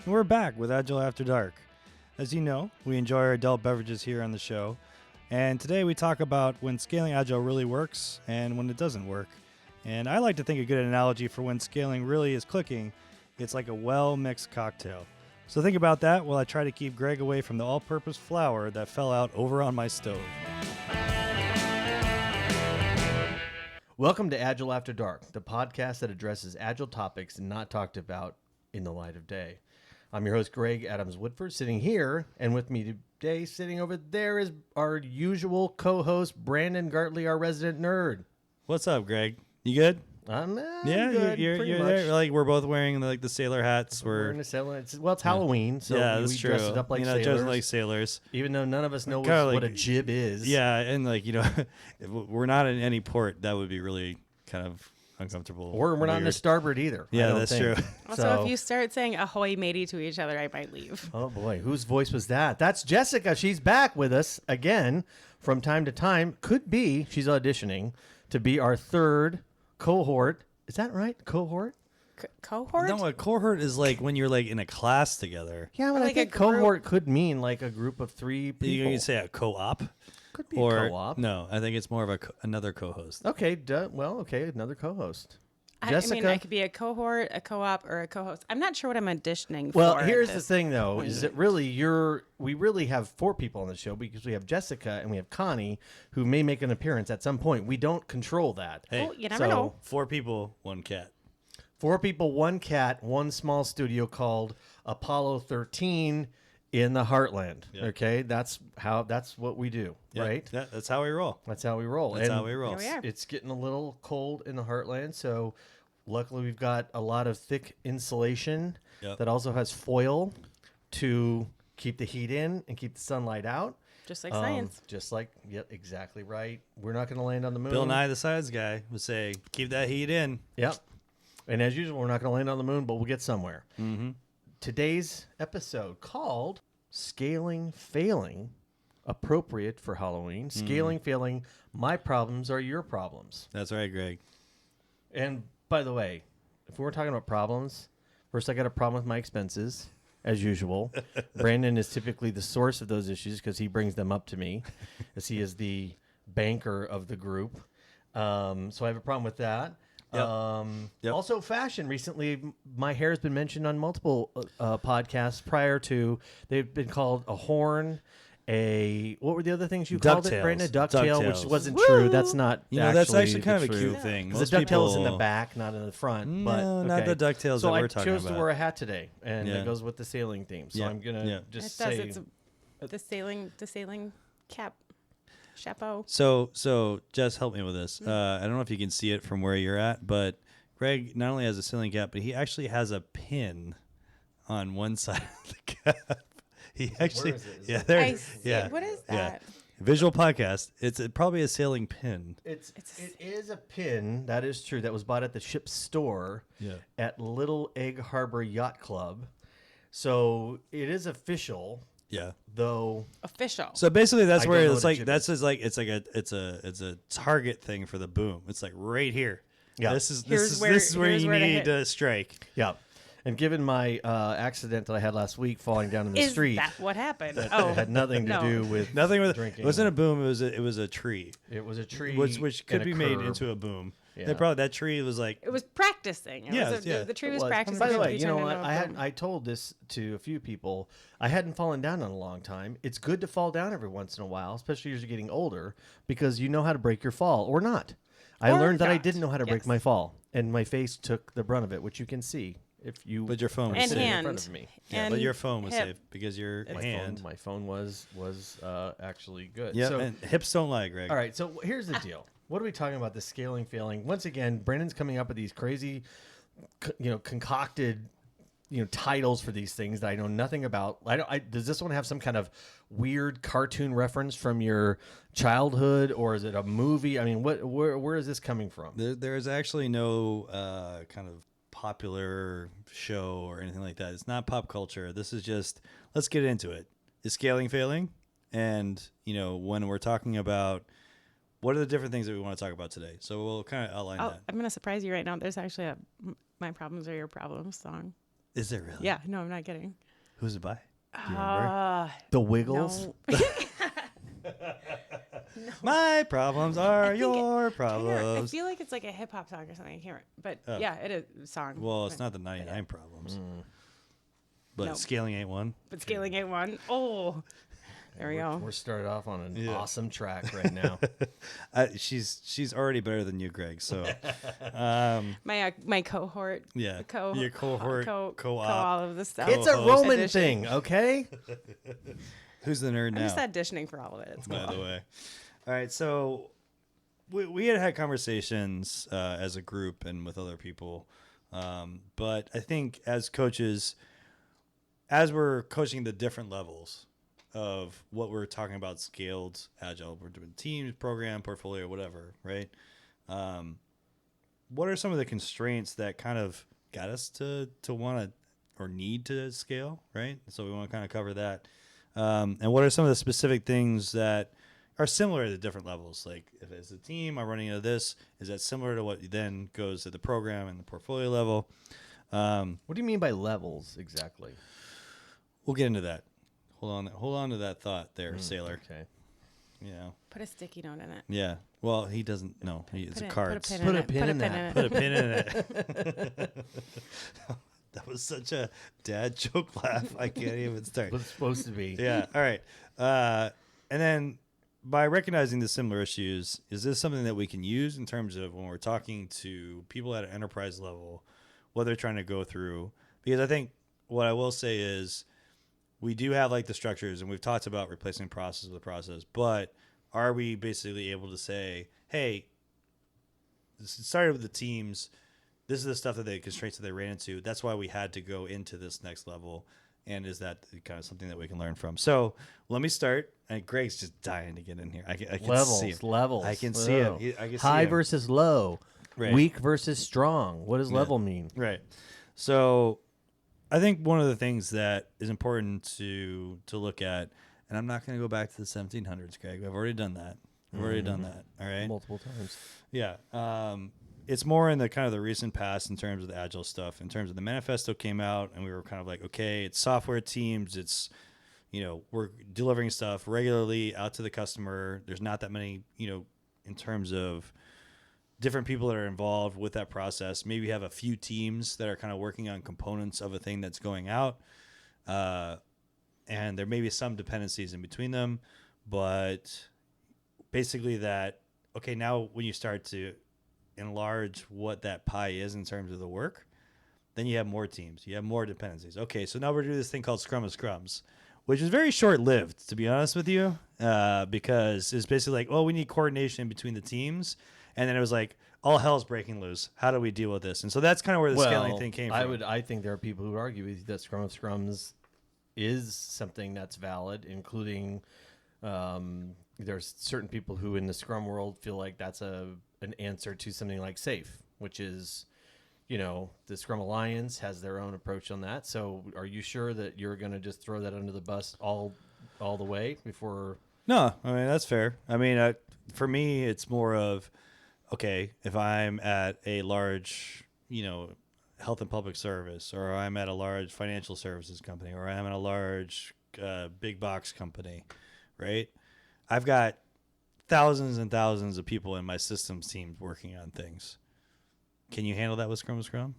And we're back with Agile After Dark. As you know, we enjoy our adult beverages here on the show. And today we talk about when scaling Agile really works and when it doesn't work. And I like to think a good analogy for when scaling really is clicking, it's like a well-mixed cocktail. So think about that while I try to keep Greg away from the all-purpose flour that fell out over on my stove. Welcome to Agile After Dark, the podcast that addresses Agile topics not talked about in the light of day. I'm your host, Greg Adams-Woodford, sitting here, and with me today, sitting over there, is our usual co-host, Brandon Gartley, our resident nerd. What's up, Greg? You good? I'm Yeah, good, you're pretty there. much. Like we're both wearing the sailor hats. We're in a sailor. It's Halloween, so yeah, we that's true. dressed it up like sailors. Dressing like sailors. Even though none of us know Kinda what like- a jib is. Yeah, and if we're not in any port, that would be really kind of uncomfortable. Or we're not in a weird. starboard either. I Yeah, don't that's think. true. Also, if you start saying ahoy matey to each other, I might leave. Oh boy, whose voice was that? That's Jessica. She's back with us again from time to time. Could be she's auditioning to be our third cohort. Is that right? Cohort? Cohort? No, a cohort is like when you're like in a class together. Yeah, but I Like a think group. cohort could mean like a group of three people. You can say a co-op. Could be Or a co-op. no, I think it's more of another co-host. Okay, okay, another co-host. I Jessica. mean, I could be a cohort, a co-op, or a co-host. I'm not sure what I'm auditioning for. Well, at here's the this thing, though, point. is that really we really have four people on the show because we have Jessica and we have Connie, who may make an appearance at some point. We don't control that. Hey, Well, you never so- know. 4 people, 1 cat. 4 people, 1 cat, 1 small studio called Apollo 13 in the Heartland. Yep. Okay, that's what we do, Yeah, right? Yeah, that's how we roll. That's how we roll. That's And how we roll. Here we are. It's getting a little cold in the Heartland, so luckily we've got a lot of thick insulation Yep. that also has foil to keep the heat in and keep the sunlight out. Just like science. Just like, yep, exactly right. We're not going to land on the moon. Bill Nye the Science Guy would say, keep that heat in. Yep. And as usual, we're not going to land on the moon, but we'll get somewhere. Mm-hmm. Today's episode called Scaling Failing, appropriate for Halloween. Scaling Failing, my problems are your problems. That's right, Greg. And by the way, if we were talking about problems, first I got a problem with my expenses, as usual. Brandon is typically the source of those issues because he brings them up to me, as he is the banker of the group. So I have a problem with that. Yep. Yep. Also, fashion. Recently, my hair has been mentioned on multiple podcasts prior to. They've been called a horn. What were the other things you called it, Ducktails. Brandon? Ducktail, which Ducktails. wasn't true. That's not. That's actually kind of a the cute truth. thing. Because the ducktail is in the back, not in the front. No, but, not okay. the DuckTales so that we're I talking chose to about. wear a hat today, and Yeah. it goes with the sailing theme. So Yeah. I'm gonna Yeah. just It does. say It's the sailing cap. Chapeau. So Jess, help me with this. I don't know if you can see it from where you're at, but Greg not only has a ceiling cap, but he actually has a pin on one side of the cap. He actually, is it? Is yeah, it- there, I see. yeah, What is yeah. that? Visual podcast. It's probably a sailing pin. it is a pin. That is true. That was bought at the ship's store Yeah. at Little Egg Harbor Yacht Club. So it is official, Yeah. though. Official. So basically, that's I where don't know it's what a like chip that's just like it's a target thing for the boom. It's like right here. Yeah. This is Here's where here's you where to need hit. to strike. Yeah. And given my accident that I had last week falling down in the is street, that what happened? that Oh, it had nothing to no. do with Nothing with drinking. it. Wasn't a boom. It was a tree, It was a tree, which could and a be made curb. into a boom. Yeah. They probably that tree was like It was practicing. The tree It was practicing. By the to way, be you know turned what? into a I had boom. I told this to a few people. I hadn't fallen down in a long time. It's good to fall down every once in a while, especially as you're getting older, because you know how to break your fall or not. I Or learned that I not. didn't know how to break Yes. my fall, and my face took the brunt of it, which you can see if you. But your phone was And safe. in hand. front of me. Yeah, and but your phone was hip. safe because your My hand. phone, my phone was actually good. Yeah, So, and hips don't lie, Greg. all right. So here's the deal. What are we talking about? The scaling failing. Once again, Brandon's coming up with these crazy, concocted, titles for these things that I know nothing about. Does this one have some kind of weird cartoon reference from your childhood, or is it a movie? I mean, where is this coming from? There is actually no kind of popular show or anything like that. It's not pop culture. This is just, let's get into it. Is scaling failing? And, when we're talking about what are the different things that we want to talk about today? So we'll kind of outline Oh, that. I'm going to surprise you right now. There's actually a My Problems Are Your Problems song. Is it really? Yeah, no, I'm not kidding. Who's it by? Do you remember? The Wiggles. No. My problems are think your I problems. feel like it's like a hip hop song or something. I can't. But Oh. yeah, it is a song. Well, it's not the 99 problems. But Nope. scaling ain't one. But scaling ain't one. Oh, there we go. We're started off on an Yeah. awesome track right now. She's already better than you, Greg. So, My cohort. yeah. Co. Your cohort, co-op. all of this stuff. It's a Co-host. Roman Edition. thing, okay? Who's the nerd I'm now? just auditioning for all of it. It's cool. By the way. All right, so we had conversations as a group and with other people, but I think as coaches, as we're coaching the different levels of what we're talking about, scaled agile, we're doing teams, program, portfolio, whatever, right? What are some of the constraints that kind of got us to want to or need to scale, right? So we want to kind of cover that. And what are some of the specific things that are similar to the different levels? Like if it's a team, I'm running into this. Is that similar to what then goes to the program and the portfolio level? What do you mean by levels exactly? We'll get into that. Hold on to that thought there, Sailor. Okay. You know. Put a sticky note in it. Yeah. Well, he doesn't know. It's a card. Put a pin in that. Put a pin in it. That was such a dad joke laugh. I can't even start. What's supposed to be. Yeah. All right. And then by recognizing the similar issues, is this something that we can use in terms of when we're talking to people at an enterprise level, what they're trying to go through? Because I think what I will say is we do have like the structures, and we've talked about replacing process with process, but are we basically able to say, hey, this started with the teams. This is the stuff that the constraints that they ran into. That's why we had to go into this next level. And is that kind of something that we can learn from? So let me start. And Greg's just dying to get in here. I can see him. Levels. I can see him. I can see High him. versus low. Right. Weak versus strong. What does level mean? Right. So I think one of the things that is important to look at, and I'm not going to go back to the 1700s, Greg. I've already done that. All right. Multiple times. Yeah. It's more in the kind of the recent past in terms of the agile stuff. In terms of the manifesto came out, and we were kind of like, okay, it's software teams. It's, we're delivering stuff regularly out to the customer. There's not that many, in terms of different people that are involved with that process. Maybe you have a few teams that are kind of working on components of a thing that's going out. And there may be some dependencies in between them, but basically that, okay, now when you start to enlarge what that pie is in terms of the work, then you have more teams, you have more dependencies. Okay, so now we're doing this thing called Scrum of Scrums, which is very short-lived, to be honest with you, because it's basically like, we need coordination between the teams, and then it was like, all hell's breaking loose. How do we deal with this? And so that's kind of where the scaling thing came from. I think there are people who would argue with you that Scrum of Scrums is something that's valid, including there's certain people who in the Scrum world feel like that's an answer to something like SAFe, which is, the Scrum Alliance has their own approach on that. So are you sure that you're going to just throw that under the bus all the way before? No, I mean, that's fair. I mean, for me, it's more of, okay, if I'm at a large, health and public service, or I'm at a large financial services company, or I'm at a large big box company, right? I've got thousands and thousands of people in my systems team working on things. Can you handle that with Scrum of Scrum?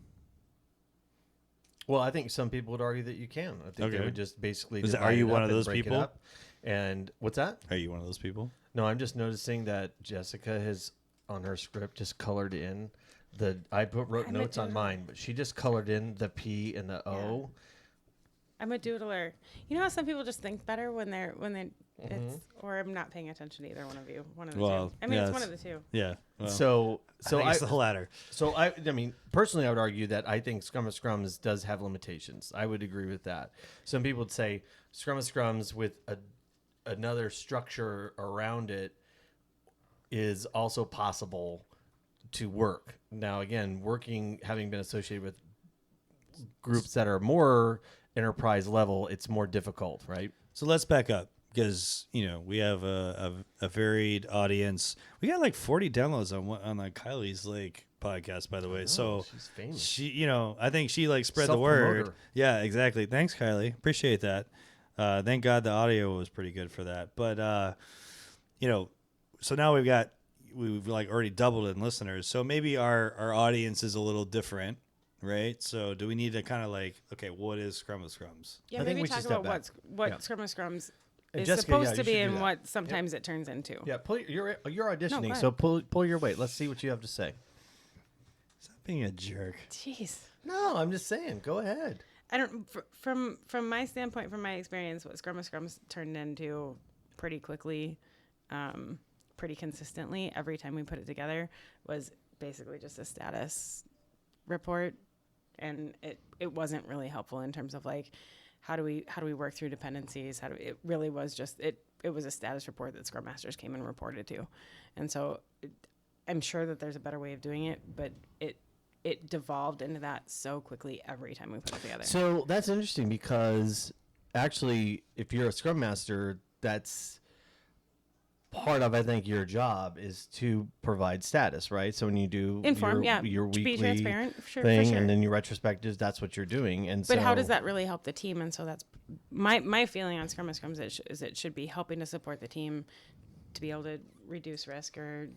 Well, I think some people would argue that you can. I think they would just basically. Are you one of and those break it people? up. And what's that? Are you one of those people? No, I'm just noticing that Jessica has on her script just colored in wrote notes on mine, but she just colored in the P and the O. I'm a doodler. You know how some people just think better when it's, or I'm not paying attention to either one of you. One of the two. I mean, it's one of the two. Yeah. Well, So I think it's the latter. So I mean, personally, I would argue that I think Scrum of Scrums does have limitations. I would agree with that. Some people would say Scrum of Scrums with another structure around it is also possible to work. Now, again, having been associated with groups that are more enterprise level, it's more difficult, right? So let's back up. because we have a varied audience. We got like 40 downloads on the Kylie's podcast, by the way. So she's famous. She, I think she spread the word. Yeah, exactly. Thanks, Kylie. Appreciate that. Thank God the audio was pretty good for that. But so now we've already doubled in listeners. So maybe our audience is a little different. Right. So do we need to kind of okay, what is Scrum of Scrums? Yeah, maybe talk about what Scrum of Scrums is Jessica, supposed to be and what sometimes it turns into. Yeah, you're auditioning, so pull your weight. Let's see what you have to say. Stop being a jerk. Jeez. No, I'm just saying. Go ahead. I don't. From my standpoint, from my experience, what Scrum of Scrums turned into pretty quickly, pretty consistently every time we put it together was basically just a status report, and it wasn't really helpful in terms of how do we work through dependencies. It really was just it was a status report that Scrum Masters came and reported to, and so I'm sure that there's a better way of doing it, but it devolved into that so quickly every time we put it together. So that's interesting because actually, if you're a Scrum Master, that's part of, I think, your job is to provide status, right? So when you do your weekly be transparent, thing, for sure. and then your retrospectives, that's what you're doing. But how does that really help the team? And so that's my feeling on Scrum of Scrums is it should be helping to support the team to be able to reduce risk or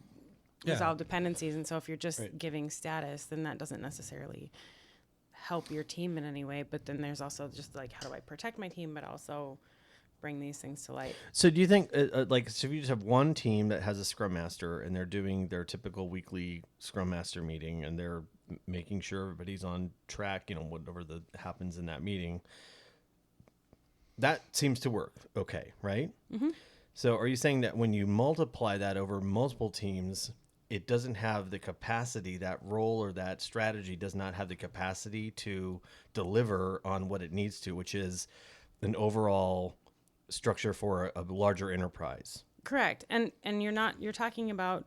resolve dependencies. And so if you're just giving status, then that doesn't necessarily help your team in any way. But then there's also just how do I protect my team, but also bring these things to light. So do you think so if you just have one team that has a Scrum Master and they're doing their typical weekly Scrum Master meeting and they're making sure everybody's on track, whatever happens in that meeting, that seems to work okay, right? Mm-hmm. So are you saying that when you multiply that over multiple teams, it doesn't have the capacity, that role or that strategy does not have the capacity to deliver on what it needs to, which is an overall structure for a larger enterprise? Correct. And you're talking about,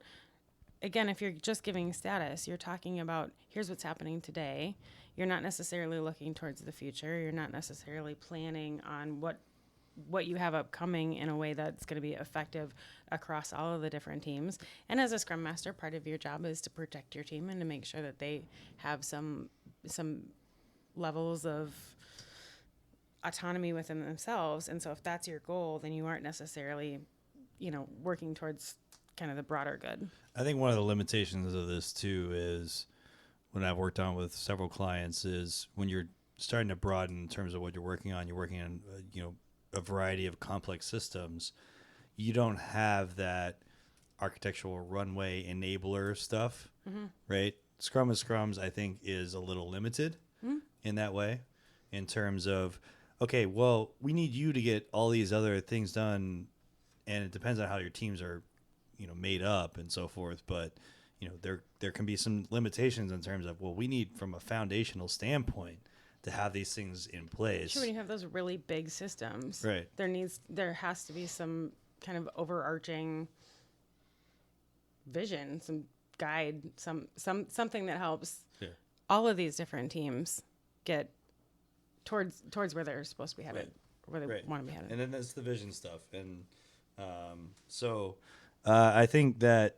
again, if you're just giving status, you're talking about here's what's happening today. You're not necessarily looking towards the future. You're not necessarily planning on what you have upcoming in a way that's going to be effective across all of the different teams. And as a Scrum Master, part of your job is to protect your team and to make sure that they have some levels of autonomy within themselves. And so if that's your goal, then you aren't necessarily, working towards kind of the broader good. I think one of the limitations of this too is when I've worked on with several clients is when you're starting to broaden in terms of what you're working on a variety of complex systems. You don't have that architectural runway enabler stuff, right? Scrum of Scrums, I think, is a little limited in that way in terms of, okay, well, we need you to get all these other things done, and it depends on how your teams are, made up and so forth. But, there can be some limitations in terms of, well, we need from a foundational standpoint to have these things in place. Sure, when you have those really big systems, right? There has to be some kind of overarching vision, some guide, something that helps all of these different teams get towards where they're supposed to be headed, where they want to be headed. And then there's the vision stuff, and I think that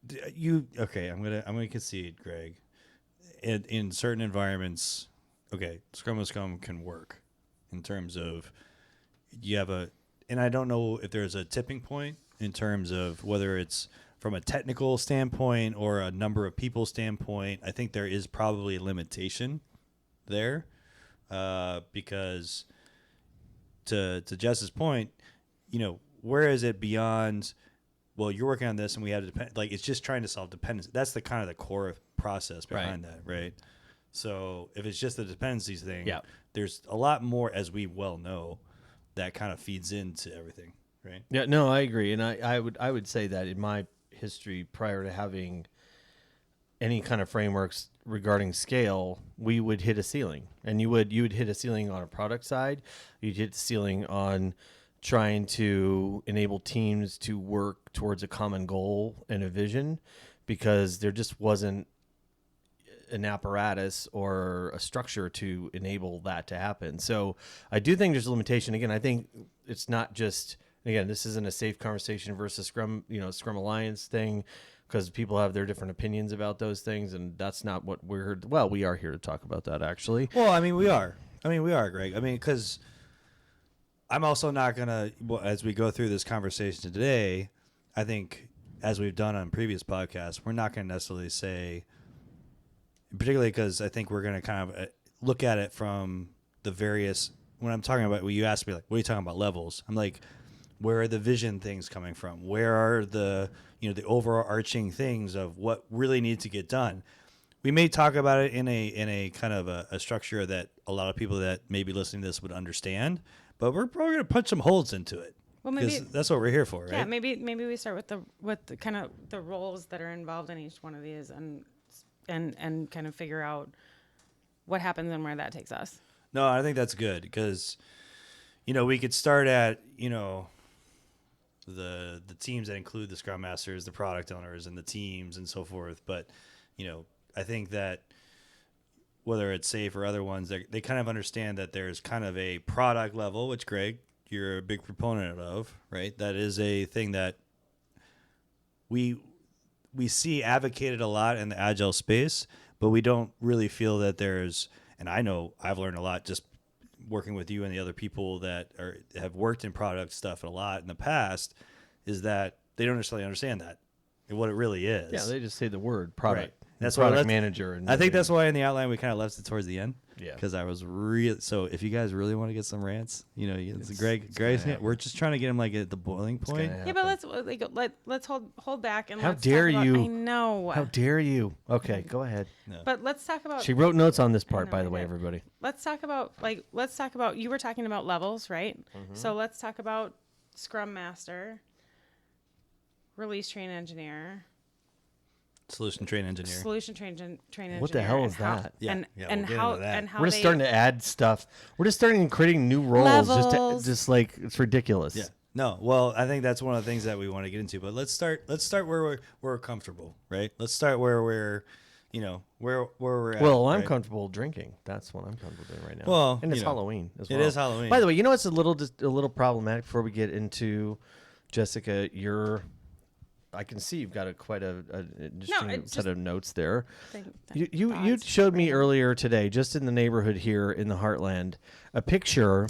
I'm gonna concede, Greg. In certain environments, Scrum of Scrum can work in terms of you have and I don't know if there's a tipping point in terms of whether it's from a technical standpoint or a number of people standpoint. I think there is probably a limitation there. Because to Jess's point, where is it beyond, well, you're working on this and we have to depend, it's just trying to solve dependency. That's the kind of the core process behind that, right? So if it's just the dependencies thing, there's a lot more, as we well know, that kind of feeds into everything, right? Yeah, no, I agree. And I would say that in my history prior to having any kind of frameworks regarding scale, we would hit a ceiling, and you would hit a ceiling on a product side. You'd hit the ceiling on trying to enable teams to work towards a common goal and a vision, because there just wasn't an apparatus or a structure to enable that to happen. So I do think there's a limitation. Again, I think it's not just, again, this isn't a safe conversation versus Scrum, Scrum Alliance thing, because people have their different opinions about those things, and that's not what we're, well, we are here to talk about that, actually. Well, I mean, we are, Greg. I mean, because I'm also not going to, as we go through this conversation today, I think, as we've done on previous podcasts, we're not going to necessarily say, particularly because I think we're going to kind of look at it from the various, when I'm talking about, when you asked me, like, what are you talking about levels? I'm like, where are the vision things coming from? Where are the, the overarching things of what really needs to get done? We may talk about it in a kind of a structure that a lot of people that may be listening to this would understand, but we're probably going to punch some holes into it. Well, maybe that's what we're here for, right? Yeah, maybe we start with the kind of the roles that are involved in each one of these, and kind of figure out what happens and where that takes us. No, I think that's good because, we could start at, the teams that include the Scrum Masters, the product owners, and the teams and so forth. But, I think that whether it's SAFE or other ones, they kind of understand that there's kind of a product level, which, Greg, you're a big proponent of, right? That is a thing that we see advocated a lot in the Agile space, but we don't really feel that there's, and I know I've learned a lot just working with you and the other people that have worked in product stuff a lot in the past, is that they don't necessarily understand that and what it really is. Yeah, they just say the word product. Right. That's product why manager. And I think that's why in the outline we kind of left it towards the end. Yeah. Because I was so if you guys really want to get some rants, Greg's we're just trying to get him like at the boiling point. Yeah, but let's hold back and how let's dare talk about, you? I know. How dare you? Okay, go ahead. No. But let's talk about. She wrote notes on this part, know, by the I way, did. everybody. Let's talk about. You were talking about levels, right? Mm-hmm. So let's talk about Scrum Master, Release Train Engineer, Solution train engineer. Engineer. What the hell is and how- that? Yeah, And yeah, and we'll get how into that. and how We're just they, starting to add stuff. We're just starting creating new roles. Levels. Just like it's ridiculous. Yeah. No, well, I think that's one of the things that we want to get into. But let's start where we're comfortable, right? Let's start where we're, where we're at. Well, I'm right? comfortable drinking. That's what I'm comfortable doing right now. Well, and it's Halloween as well. It is Halloween. By the way, it's a little problematic before we get into Jessica. I can see you've got quite a interesting set of notes there. You showed me earlier today, just in the neighborhood here in the Heartland, a picture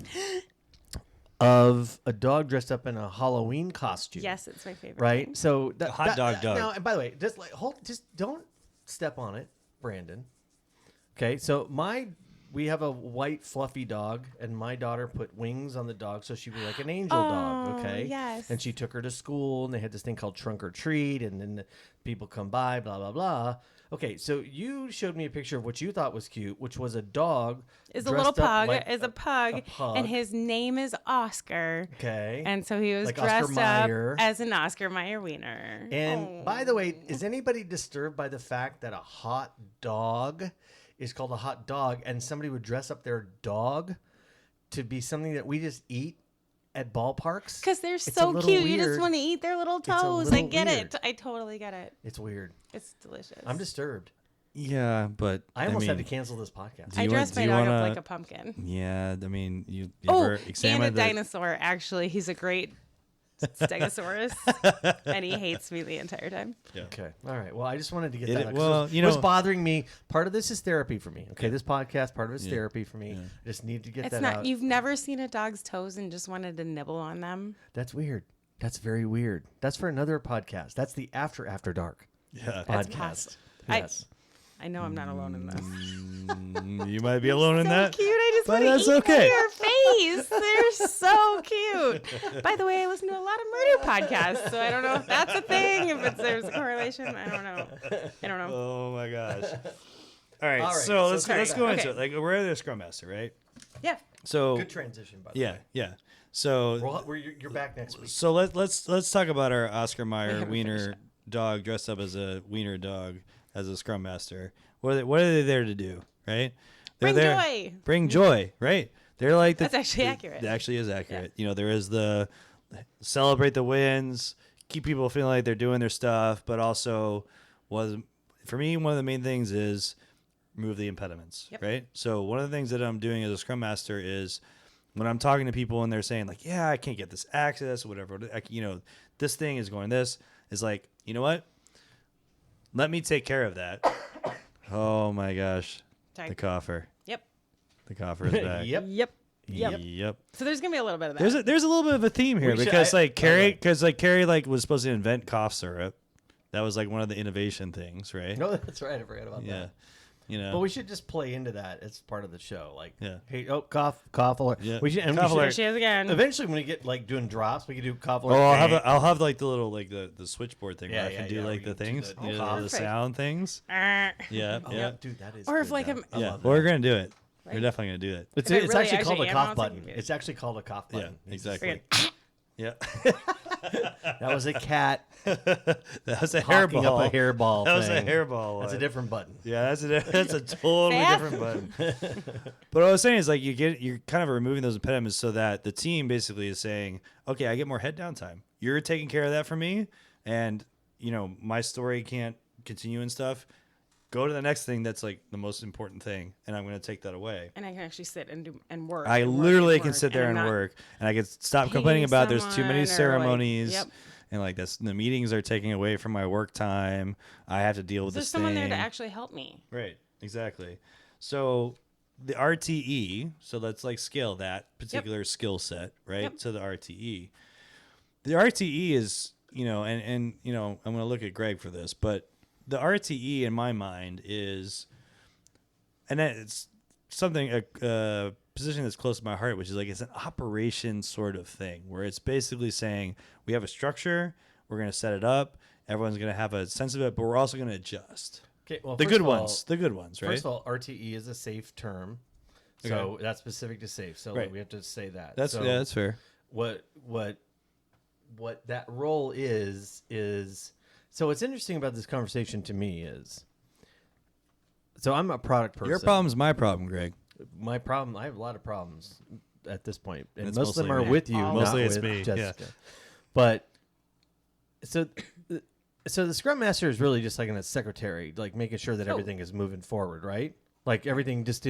of a dog dressed up in a Halloween costume. Yes, it's my favorite. Right. thing. So hot dog. Now, and by the way, just don't step on it, Brandon. Okay. So we have a white fluffy dog, and my daughter put wings on the dog so she'd be like an angel dog. Okay. Yes. And she took her to school, and they had this thing called Trunk or Treat, and then the people come by, blah blah blah. Okay, so you showed me a picture of what you thought was cute, which was a dog. Is a little dressed up pug. like Is a pug, pug. and his name is Oscar. Okay. And so he was Like dressed Oscar up Mayer. as an Oscar Mayer wiener. And by the way, is anybody disturbed by the fact that a hot dog is called a hot dog, and somebody would dress up their dog to be something that we just eat at ballparks? Because they're It's a so little cute. You weird. just want to eat their little a toes. I little get weird. it. I totally get it. It's weird. It's delicious. I'm disturbed. Yeah, but I almost had to cancel this podcast. Do I you dressed do my you dog wanna- up like a pumpkin. Yeah, I mean, you Oh, ever and a examined the dinosaur. Actually, he's a great Stegosaurus, and he hates me the entire time. Yeah. Okay. All right. Well, I just wanted to get It- that out. 'cause well, it you was know- bothering me. Part of this is therapy for me. Okay. This podcast, part of it's Yeah. therapy for me. Yeah. I just need to get It's that not. out. You've never seen a dog's toes and just wanted to nibble on them. That's weird. That's very weird. That's for another podcast. That's the After Dark Yeah. That's podcast. past. Yes. I know I'm not alone in this. You might be alone in So that. cute. I just But want to that's eat okay. your face. They're so cute. By the way, I listen to a lot of murder podcasts, so I don't know if that's a thing. If there's a correlation, I don't know. Oh my gosh. All right, All right, so so let's sorry. go into Okay. it. Like we're the Scrum Master, right? Yeah. So Good transition, by the way. yeah. So You're back next week. so let's talk about our Oscar We Mayer haven't wiener finished dog dressed up as a wiener dog as a Scrum Master. What are they there to do, right? They're Bring there, joy. Bring joy, right? They're like That's actually accurate. It actually is accurate. There is the celebrate the wins, keep people feeling like they're doing their stuff, but also for me one of the main things is remove the impediments, Yep. right? So one of the things that I'm doing as a Scrum Master is when I'm talking to people and they're saying like, yeah, I can't get this access or whatever, this thing is going this, is like, you know what? Let me take care of that. Oh my gosh. Sorry. The coffer. Yep. The coffer is back. Yep. Yep. Yep. So there's gonna be a little bit of that. There's a little bit of a theme here We should- because Carrie was supposed to invent cough syrup. That was like one of the innovation things, right? No, that's right. I forgot about Yeah. that. You know. But we should just play into that as part of the show. Like, Yeah. hey, oh, cough alert. Yeah. We should, and Cough we There should, she is again. eventually, when we get like doing drops, we can do cough Oh, alert. I'll have like the little like the switchboard thing Yeah, where I can yeah, do yeah, like where the you do things, the- you know, cough. the Perfect. sound things. Ah. Yeah, Oh, yeah, dude, that is. Or if good, like though. a- I yeah. love We're that. gonna do it. We're Right. definitely gonna do it. It's, If I it's really actually called a actually am cough outside, button. you can- It's actually called a cough Yeah, button. exactly. Yeah, That was a cat that was a hawking hairball. up a hairball. That was a thing. hairball. That's a one. different button. Yeah, that's a totally Fair. different button. But what I was saying is like you're kind of removing those impediments so that the team basically is saying, okay, I get more head down time. You're taking care of that for me, and my story can't continue and stuff. Go to the next thing that's like the most important thing, and I'm going to take that away. And I can actually sit and do and work. I and work literally and can work, sit there and I'm not work, and I can stop paying complaining about there's too many someone or, like, ceremonies, yep. and like the meetings are taking away from my work time. I have to deal with There's this someone thing. there to actually help me. Right, exactly. So the RTE, so let's like scale that particular skill set, right, Yep. to the RTE. The RTE is, and I'm going to look at Greg for this, but the RTE in my mind is, and it's something, a position that's close to my heart, which is like it's an operation sort of thing where it's basically saying we have a structure, we're going to set it up, everyone's going to have a sense of it, but we're also going to adjust. Okay, well, The first good of all- ones, right? First of all, RTE is a safe term, so that's specific to safe. So Right. we have to say that. That's so that's fair. what that role is. So what's interesting about this conversation to me is, so I'm a product person. Your problem's my problem, Greg. My problem. I have a lot of problems at this point, and It's most of them mostly are me. with you. Mostly not it's with me, yeah. Jessica. But so the Scrum Master is really just like a secretary, like making sure that everything is moving forward, right? Like everything, just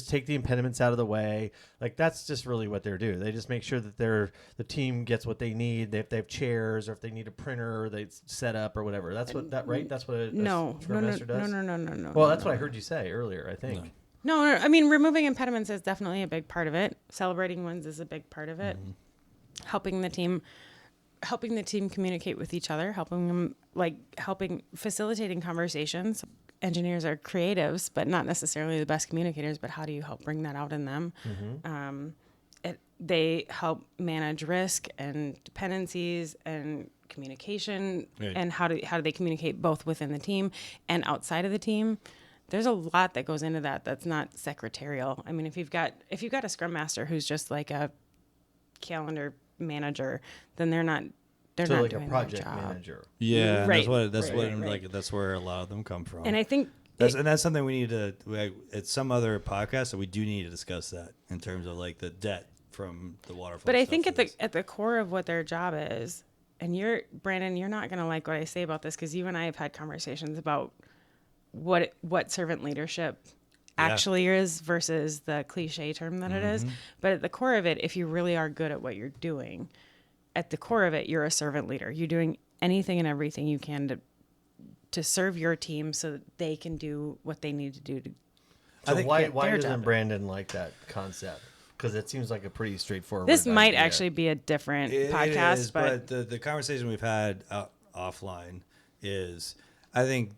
take the impediments out of the way. Like that's just really what they're doing. They just make sure that the team gets what they need. If they have chairs, or if they need a printer, or they set up or whatever. That's what right. That's what a Scrum Master does. No. Well, that's what I heard you say earlier. I think. No, I mean, removing impediments is definitely a big part of it. Celebrating wins is a big part of it. Mm-hmm. Helping the team communicate with each other, facilitating conversations. Engineers are creatives, but not necessarily the best communicators. But how do you help bring that out in them? They help manage risk and dependencies and communication, Right. and how do they communicate both within the team and outside of the team. There's a lot that goes into that. That's not secretarial. I mean, if you've got a Scrum Master who's just like a calendar manager, then they're not So like doing a project their job. manager. Yeah, Right. that's what Right. like that's where a lot of them come from. And I think that's something we need to. It's some other podcast that we do need to discuss that in terms of like the debt from the waterfall. But I stuff think for at the this. at the core of what their job is, and Brandon, you're not gonna like what I say about this because you and I have had conversations about what servant leadership actually is versus the cliche term that it is. But at the core of it, if you really are good at what you're doing, at the core of it, you're a servant leader. You're doing anything and everything you can to serve your team so that they can do what they need to do to So why their doesn't job. Brandon like that concept? Because it seems like a pretty straightforward. This might idea. actually be a different It podcast, is, but the conversation we've had offline is, I think,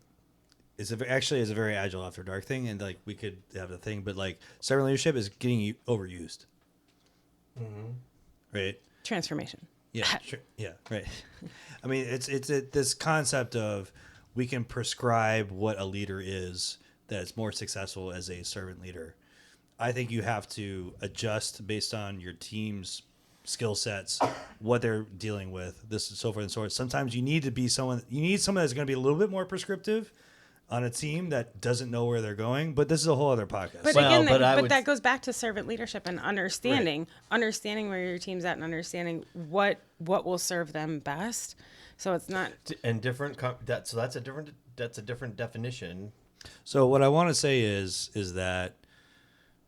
actually is a very Agile After Dark thing, and like we could have the thing, but like servant leadership is getting overused, right? transformation. Yeah, sure. Yeah, right. I mean, it's this concept of we can prescribe what a leader is that is more successful as a servant leader. I think you have to adjust based on your team's skill sets, what they're dealing with, this and so forth and so forth. Sometimes you need someone that's going to be a little bit more prescriptive on a team that doesn't know where they're going. But this is a whole other podcast. But Well, again, but I would- that goes back to servant leadership and understanding where your team's at and understanding what will serve them best. So it's not And different. So that's a different definition So what I want to say is that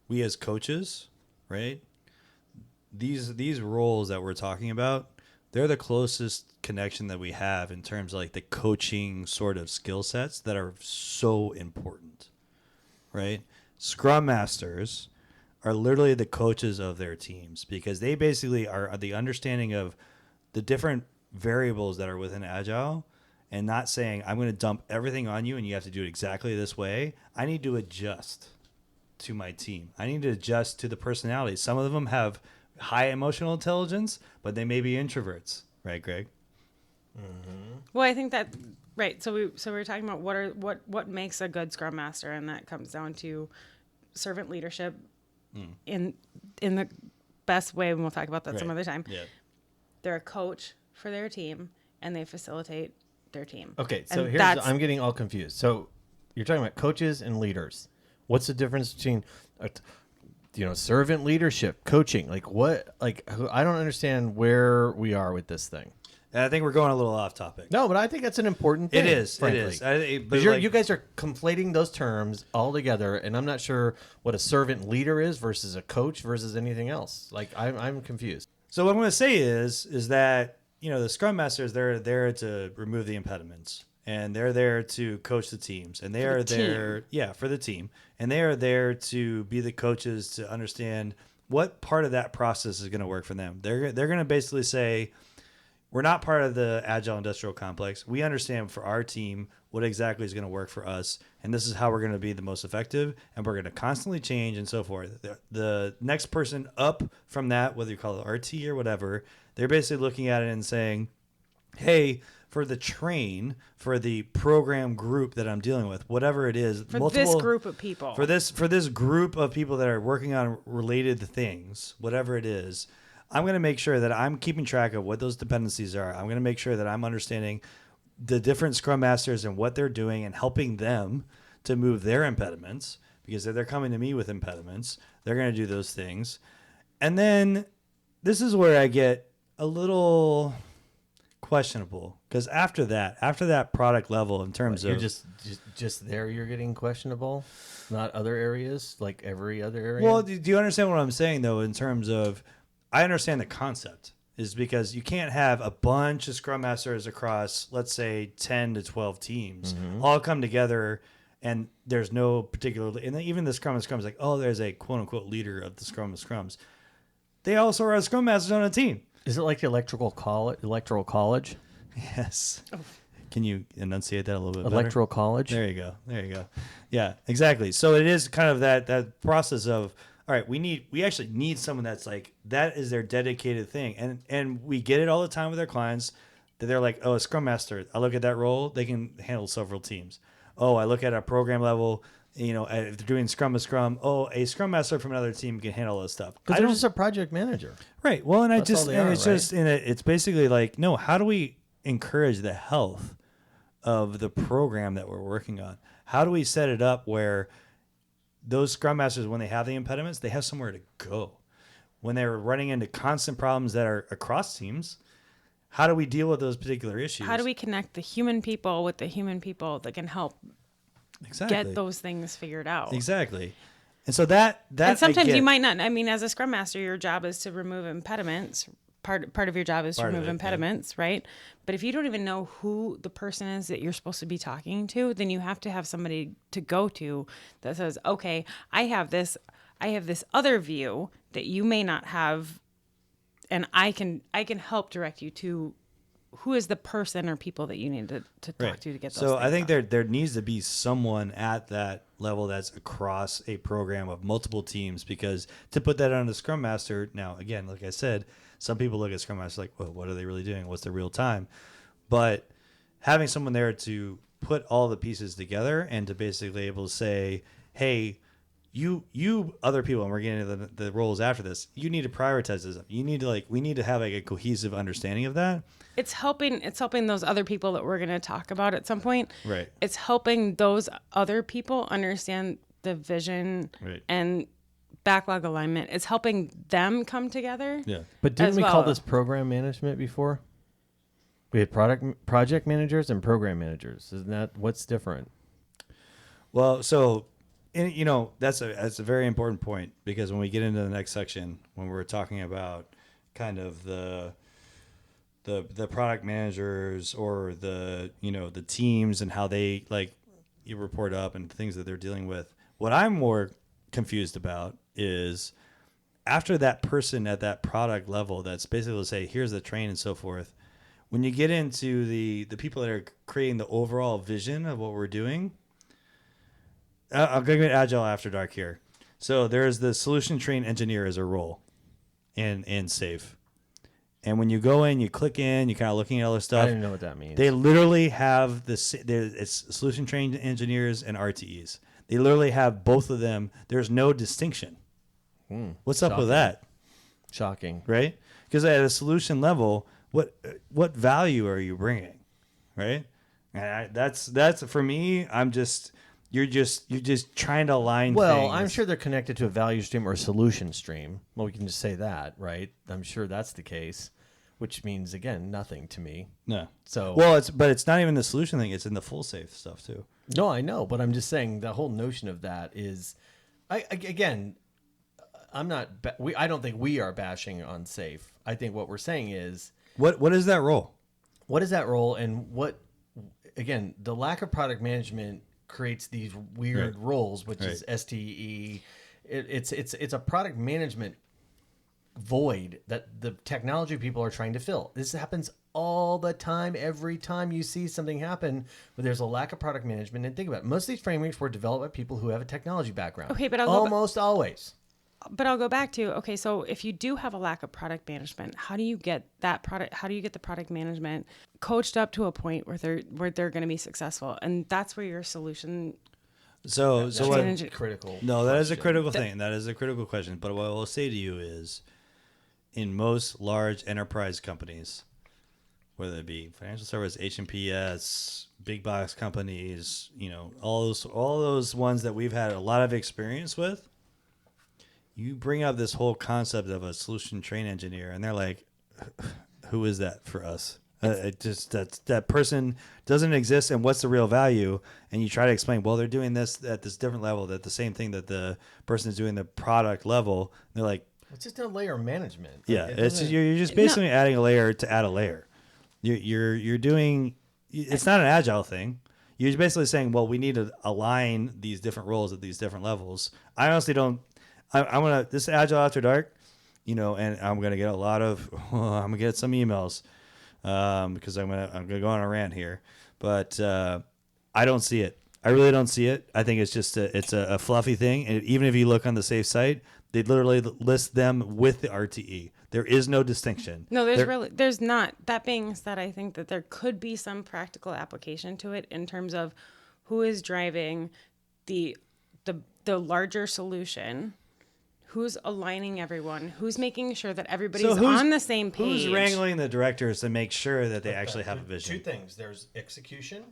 we as coaches, right? These roles that we're talking about, they're the closest connection that we have in terms of like the coaching sort of skill sets that are so important, right? Scrum masters are literally the coaches of their teams because they basically are the understanding of the different variables that are within Agile and not saying, I'm going to dump everything on you and you have to do it exactly this way. I need to adjust to my team. I need to adjust to the personalities. Some of them have high emotional intelligence, but they may be introverts. Right, Greg? Well, I think that right. So we were talking about what makes a good Scrum Master, and that comes down to servant leadership in the best way, and we'll talk about that some Right. other time. Yeah. They're a coach for their team, and they facilitate their team. Okay, so And that's- I'm getting all confused. So you're talking about coaches and leaders. What's the difference between, servant leadership, coaching? Like what? Like I don't understand where we are with this thing. And I think we're going a little off topic. No, but I think that's an important thing. It is. frankly. It is. But Because like, you guys are conflating those terms all together, and I'm not sure what a servant leader is versus a coach versus anything else. Like I'm confused. so what I'm going to say is that the Scrum Masters, they're there to remove the impediments, and they're there to coach the teams, and they For are the there, for the team, and they are there to be the coaches to understand what part of that process is going to work for them. They're going to basically say, we're not part of the Agile Industrial Complex. We understand for our team what exactly is going to work for us, and this is how we're going to be the most effective, and we're going to constantly change and so forth. The next person up from that, whether you call it RT or whatever, they're basically looking at it and saying, hey, for the train, for the program group that I'm dealing with, whatever it is, For this group of people. for this group of people that are working on related things, whatever it is, I'm going to make sure that I'm keeping track of what those dependencies are. I'm going to make sure that I'm understanding the different Scrum Masters and what they're doing and helping them to move their impediments, because if they're coming to me with impediments, they're going to do those things. And then this is where I get a little questionable, because after that product level, in terms You're of just there. You're getting questionable, not other areas like every other area. well, do you understand what I'm saying though? In terms of, I understand the concept is because you can't have a bunch of Scrum Masters across, let's say, 10 to 12 teams all come together, and there's no particular, and even the Scrum of Scrums, like, oh, there's a quote unquote leader of the Scrum of Scrums. They also are Scrum Masters on a team. Is it like the electoral college? Yes. Can you enunciate that a little bit better? Electoral college. There you go. Yeah, exactly. So it is kind of that process of, all right, we actually need someone that's like, that is their dedicated thing. And we get it all the time with our clients that they're like, oh, a Scrum Master, I look at that role, they can handle several teams. Oh, I look at a program level, if they're doing Scrum of Scrum, oh, a Scrum Master from another team can handle all this stuff. Because they're just a project manager. Right. Well, and That's it's basically like, no, how do we encourage the health of the program that we're working on? How do we set it up where those Scrum Masters, when they have the impediments, they have somewhere to go? When they're running into constant problems that are across teams, how do we deal with those particular issues? How do we connect the human people with the human people that can help get those things figured out? Exactly. And so that and sometimes you might not. I mean, as a Scrum Master, your job is to remove impediments. Part of your job is to remove impediments, right? But if you don't even know who the person is that you're supposed to be talking to, then you have to have somebody to go to that says, okay, I have this other view that you may not have, and I can help direct you to who is the person or people that you need to talk to get those So I think done. there needs to be someone at that level that's across a program of multiple teams, because to put that on the Scrum Master, now again, like I said, some people look at Scrum Master like, well, what are they really doing? What's the real time? But having someone there to put all the pieces together and to basically able to say, hey, you other people, and we're getting into the roles after this, you need to prioritize this. You need to we need to have a cohesive understanding of that. It's helping those other people that we're going to talk about at some point. Right. It's helping those other people understand the vision and backlog alignment. It's helping them come together. Yeah. But didn't as we call well. this program management before? We had project managers and program managers. Isn't that what's different? Well, so, and, that's a very important point, because when we get into the next section, when we're talking about kind of the product managers, or the teams and how they you report up and things that they're dealing with, what I'm more confused about is after that person at that product level that's basically to say, here's the train and so forth, when you get into the people that are creating the overall vision of what we're doing. I'm going to get Agile After Dark here. So there's the solution train engineer as a role in SAFE. And when you go in, you click in, you're kind of looking at all this stuff. I don't know what that means. They literally have it's solution trained engineers and RTEs. They literally have both of them. There's no distinction. What's up with that? Shocking. Right? Because at a solution level, what value are you bringing? Right? And that's for me. You're just trying to align Well, things. I'm sure they're connected to a value stream or a solution stream. Well, we can just say that, right? I'm sure that's the case, which means, again, nothing to me. No. So, well, it's not even the solution thing. It's in the full safe stuff too. No, I know, but I'm just saying the whole notion of that is, I'm not. I don't think we are bashing on safe. I think what we're saying is, what is that role? What is that role, and what? Again, the lack of product management creates these weird roles, which is STE. It's a product management void that the technology people are trying to fill. This happens all the time. Every time you see something happen where there's a lack of product management, and think about it, most of these frameworks were developed by people who have a technology background. Okay, but almost always. But I'll go back to, okay, so if you do have a lack of product management, how do you get that product? How do you get the product management coached up to a point where they're going to be successful? And that's where your solution. So what? Critical. No, that is a critical thing. That is a critical question. But what I will say to you is, in most large enterprise companies, whether it be financial service, H&PS, big box companies, all those ones that we've had a lot of experience with. You bring up this whole concept of a solution train engineer, and they're like, "Who is that for us? That person doesn't exist, and what's the real value?" And you try to explain, well, they're doing this at this different level, that the same thing that the person is doing the product level. And they're like, it's just a layer of management. Yeah, you're just basically adding a layer to add a layer. You're doing. It's not an agile thing. You're basically saying, well, we need to align these different roles at these different levels. I honestly don't. This Agile After Dark, and I'm gonna get I'm gonna get some emails, because I'm gonna go on a rant here, but I don't see it. I really don't see it. I think it's just a fluffy thing. And even if you look on the safe site, they literally list them with the RTE. There is no distinction. No, there's not. That being said, I think that there could be some practical application to it in terms of who is driving the larger solution. Who's aligning everyone? Who's making sure that everybody's on the same page? Who's wrangling the directors to make sure that they actually have a vision? Two things. There's execution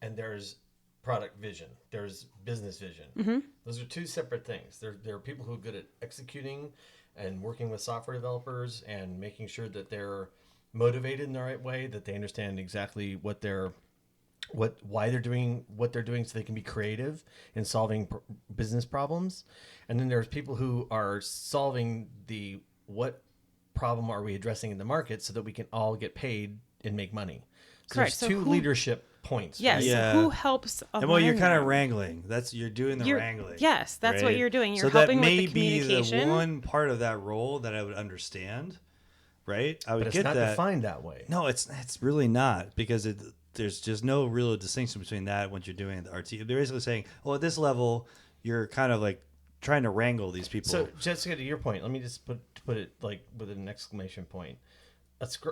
and there's product vision. There's business vision. Mm-hmm. Those are two separate things. There are people who are good at executing and working with software developers and making sure that they're motivated in the right way, that they understand exactly why they're doing what they're doing, so they can be creative in solving business problems. And then there's people who are solving what problem are we addressing in the market so that we can all get paid and make money. So Correct. There's two leadership points. Yes. Right? Yeah. So who helps align And well, you're kind of them? wrangling. You're doing the wrangling. Yes, that's what right? you're doing. You're so helping that may with the communication. be the one part of that role that I would understand, right? I would But it's get not that. defined that way. No, it's really not, because there's just no real distinction between that and what you're doing at the RT. They're basically saying, well, at this level, you're kind of like trying to wrangle these people. So, Jessica, to your point, let me just put it like with an exclamation point.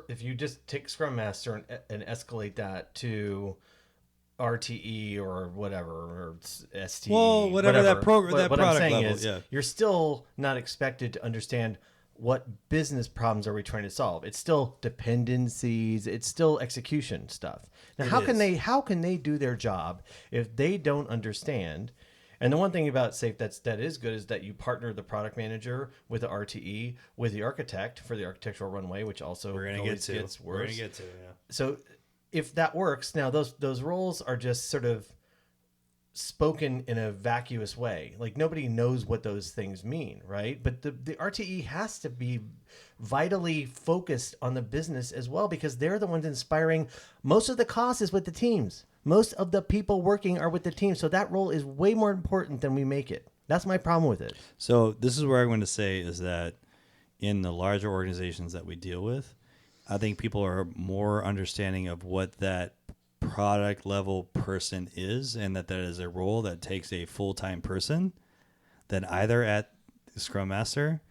If you just take Scrum Master and escalate that to RTE or whatever, or STE, well, whatever that program, that what product I'm saying level, is, yeah. You're still not expected to understand what business problems are we trying to solve. It's still dependencies. It's still execution stuff. Now, how can they do their job if they don't understand? And the one thing about SAFE that is good is that you partner the product manager with the RTE, with the architect for the architectural runway, which also We're gonna get to. gets worse. We're gonna get to. Yeah. So if that works, now those roles are just sort of spoken in a vacuous way. Like nobody knows what those things mean, right? But the RTE has to be vitally focused on the business as well, because they're the ones inspiring. Most of the cost is with the teams. Most of the people working are with the team. So that role is way more important than we make it. That's my problem with it. So this is where I'm going to say is that in the larger organizations that we deal with, I think people are more understanding of what that product level person is, and that is a role that takes a full-time person than either at the Scrum Master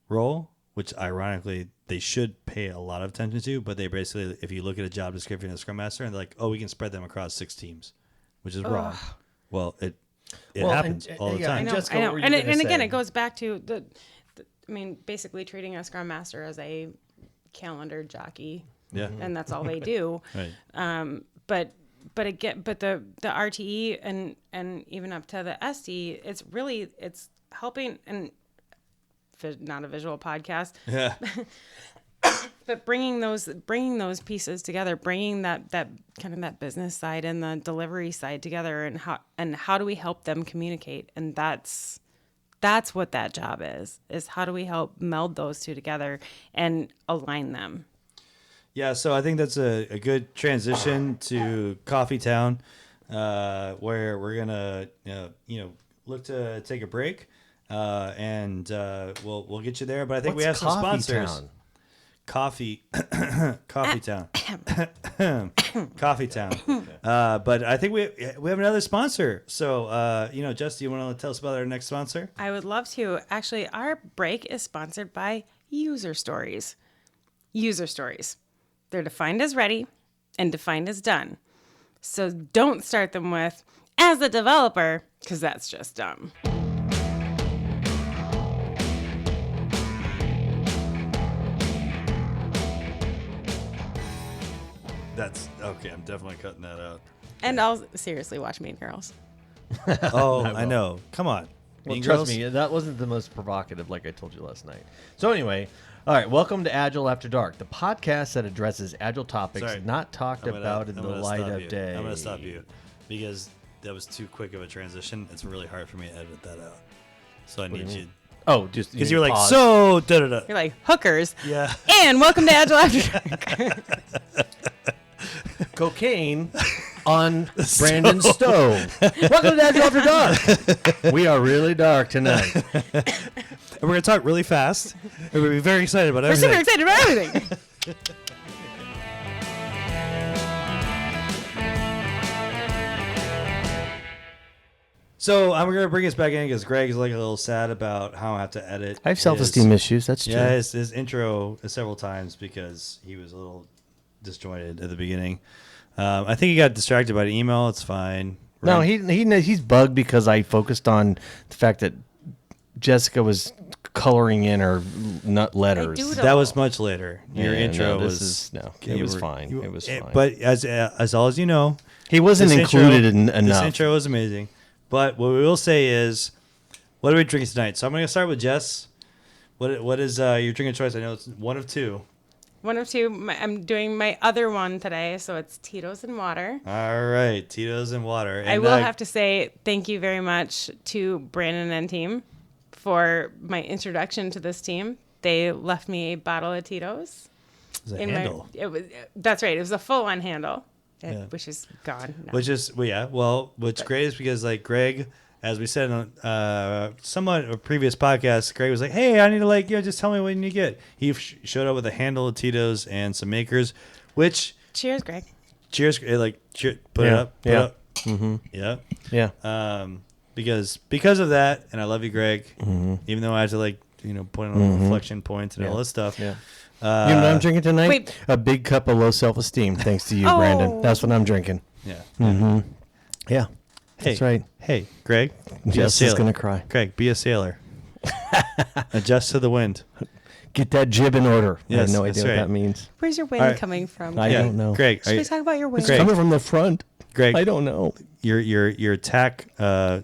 role, which ironically they should pay a lot of attention to, but they basically, if you look at a job description of Scrum Master, and they're like, oh, we can spread them across 6 teams, which is wrong. Well, it happens all the time. I know. Jessica, I know. what were you And gonna again, say? it goes back to basically treating a Scrum Master as a calendar jockey. Yeah. And that's all they do. Right. But the RTE and even up to the SD, it's helping, and not a visual podcast, Yeah. but bringing those pieces together, bringing that kind of that business side and the delivery side together, and how do we help them communicate? And that's what that job is how do we help meld those two together and align them? Yeah, so I think that's a good transition to Coffee Town, where we're gonna look to take a break, and we'll get you there. But I think we have some sponsors. Town? Coffee Town, Coffee Town. But I think we have another sponsor. So Jess, do you want to tell us about our next sponsor? I would love to. Actually, our break is sponsored by User Stories. User Stories. They're defined as ready and defined as done. So don't start them with, as a developer, because that's just dumb. That's okay. I'm definitely cutting that out. And I'll seriously watch Mean Girls. Oh, I know. Come on. Well, Mean trust Girls? me, that wasn't the most provocative, like I told you last night. So anyway, all right, welcome to Agile After Dark, the podcast that addresses agile topics Sorry. not talked about in the light of day. I'm going to stop you because that was too quick of a transition. It's really hard for me to edit that out. So I need you. Oh, just Because you were like, pause. so da-da-da. You're like, hookers. Yeah. And welcome to Agile After Dark. Cocaine on Brandon's stove. Welcome to Agile After Dark. We are really dark tonight. And we're going to talk really fast. And we're going to be very excited about We're everything. super excited about everything. So I'm going to bring us back in because Greg is like a little sad about how I have to edit. I have self-esteem issues. That's true. Yeah, his intro several times because he was a little disjointed at the beginning. I think he got distracted by the email. It's fine. No, he's bugged because I focused on the fact that Jessica was coloring in her letters. doodled. That was much later. Your intro it was fine. It was fine. But as all as you know, he wasn't this included intro, enough. This intro was amazing. But what we will say is, what are we drinking tonight? So I'm going to start with Jess. What is your drinking choice? I know it's one of two. One of two. I'm doing my other one today, so it's Tito's and water. All right, Tito's and water. And I will have to say thank you very much to Brandon and team for my introduction to this team. They left me a bottle of Tito's. It's a handle. That's right. It was a full-on handle, Yeah. which is gone now. Which is, what's great is because, like, Greg, as we said on somewhat a previous podcast, Greg was like, hey, I need to, just tell me what you need to get. He showed up with a handle of Tito's and some makers, which, Cheers, Greg. cheers, put it up. Put it up. Mm-hmm. Yeah. Yeah. Because of that, and I love you, Greg, even though I had to, point on inflection points and all this stuff. Yeah. You know what I'm drinking tonight? Wait. A big cup of low self-esteem, thanks to you, Oh. Brandon. That's what I'm drinking. Yeah. Mm-hmm. Yeah. Hey, That's right. Hey, Greg. Be a Jess is sailor. going to cry. Greg, be a sailor. Adjust to the wind. Get that jib in order. I Yes, have no that's idea what right. that means. Where's your wind All right. coming from? I don't know. Greg, Should we talk about your wind? It's Greg. coming from the front. Greg, I don't know. your attack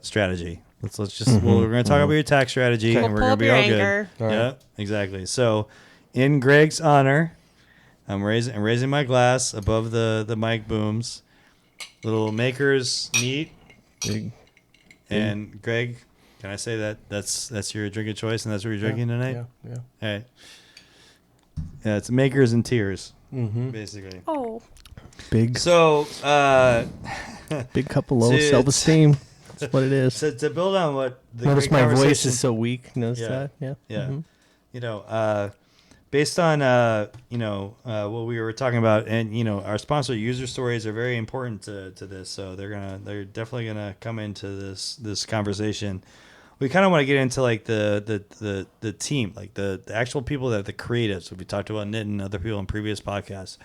strategy. Let's just we're going to talk about your attack strategy, We'll and we're pull going to up be your all anchor. good. All right. Yeah, exactly. So, in Greg's honor, I'm raising my glass above the mic booms. Little Maker's Neat. Big And Greg, can I say that's your drink of choice, and that's what you're drinking tonight? Yeah. All right. Yeah, it's Makers and Tears, Mm-hmm. basically. Oh. Big So, big cup of low to- self-esteem. That's what it is. to build on what the Notice great my voice conversation- is so weak. Notice Yeah. that? Yeah. Yeah. Mhm. You know, based on what we were talking about, and our sponsor user stories are very important to this, so they're definitely gonna come into this conversation. We kind of want to get into like the team, like the actual people that are the creatives. We talked about Nitin and other people in previous podcasts.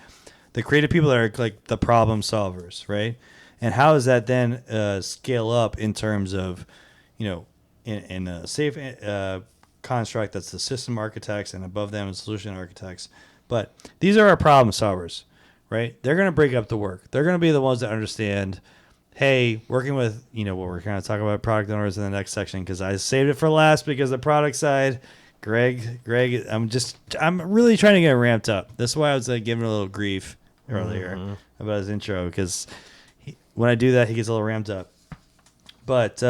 The creative people that are like the problem solvers, right? And how does that then scale up in terms of, in a safe construct that's the system architects, and above them is solution architects. But these are our problem solvers, right? They're going to break up the work. They're going to be the ones that understand, hey, working with, what we're going to talk about product owners in the next section, because I saved it for last because the product side, Greg, I'm really trying to get it ramped up. That's why I was giving a little grief earlier about his intro, because when I do that, he gets a little ramped up. But,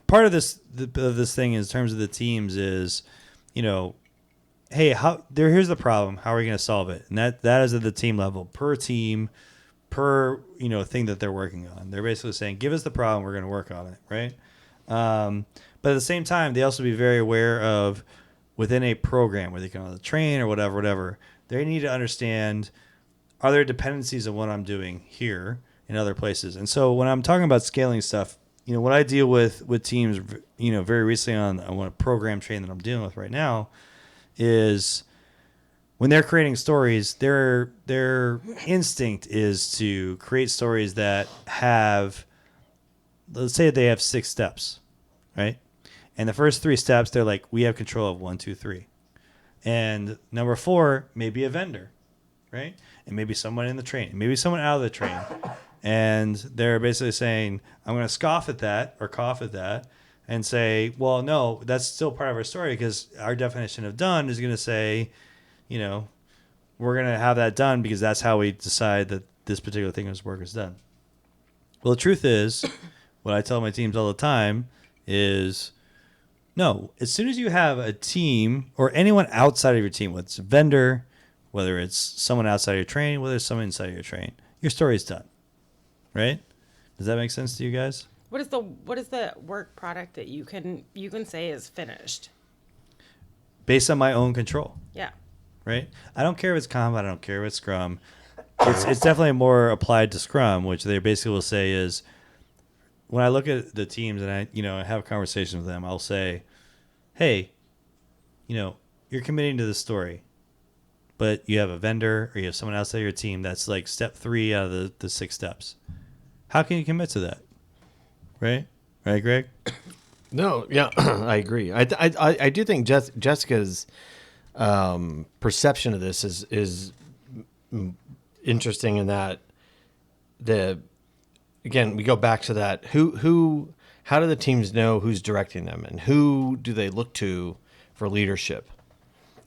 part of this thing in terms of the teams is, hey, here's the problem. How are we going to solve it? And that is at the team level, per team, per thing that they're working on. They're basically saying, give us the problem, we're going to work on it, right? But at the same time, they also be very aware of within a program where they can on the train or whatever. They need to understand, are there dependencies of what I'm doing here in other places? And so when I'm talking about scaling stuff, what I deal with teams, very recently on a program train that I'm dealing with right now, is when they're creating stories, their instinct is to create stories that have, let's say they have 6 steps, right? And the first 3 steps, they're like, we have control of 1, 2, 3. And number 4, maybe a vendor, right? And maybe someone in the train, maybe someone out of the train. And they're basically saying, I'm going to scoff at that or cough at that and say, well, no, that's still part of our story, because our definition of done is going to say, we're going to have that done because that's how we decide that this particular thing of work is done. Well, the truth is, what I tell my teams all the time is, no, as soon as you have a team or anyone outside of your team, whether it's a vendor, whether it's someone outside of your train, whether it's someone inside of your train, your story's done. Right? Does that make sense to you guys? What is the work product that you can say is finished? Based on my own control. Yeah. Right? I don't care if it's Kanban, I don't care if it's Scrum. It's definitely more applied to Scrum, which they basically will say is, when I look at the teams and I have conversations with them, I'll say, hey, you're committing to the story, but you have a vendor or you have someone outside your team that's like step 3 out of the 6 steps. How can you commit to that? Right, Greg? No, yeah, I agree. I do think Jessica's perception of this is interesting in that again, we go back to that. How do the teams know who's directing them, and who do they look to for leadership?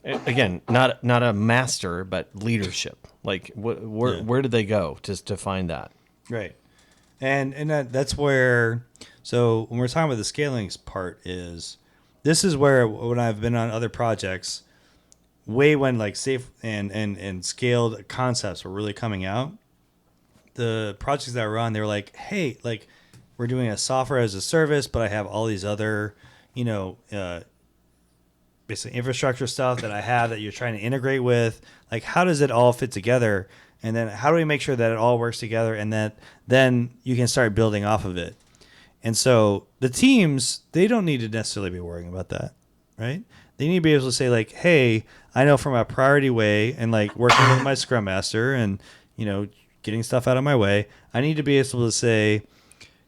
Again, not a master, but leadership. Like, where do they go to find that? Right. And that's where, so when we're talking about the scaling part, this is where when I've been on other projects, way when like safe and scaled concepts were really coming out, the projects that I run, they were like, hey, like we're doing a software as a service, but I have all these other, basically infrastructure stuff that I have that you're trying to integrate with. Like, how does it all fit together? And then how do we make sure that it all works together, and that then you can start building off of it? And so the teams, they don't need to necessarily be worrying about that, right? They need to be able to say like, hey, I know from a priority way and like working with my Scrum Master and, getting stuff out of my way, I need to be able to say,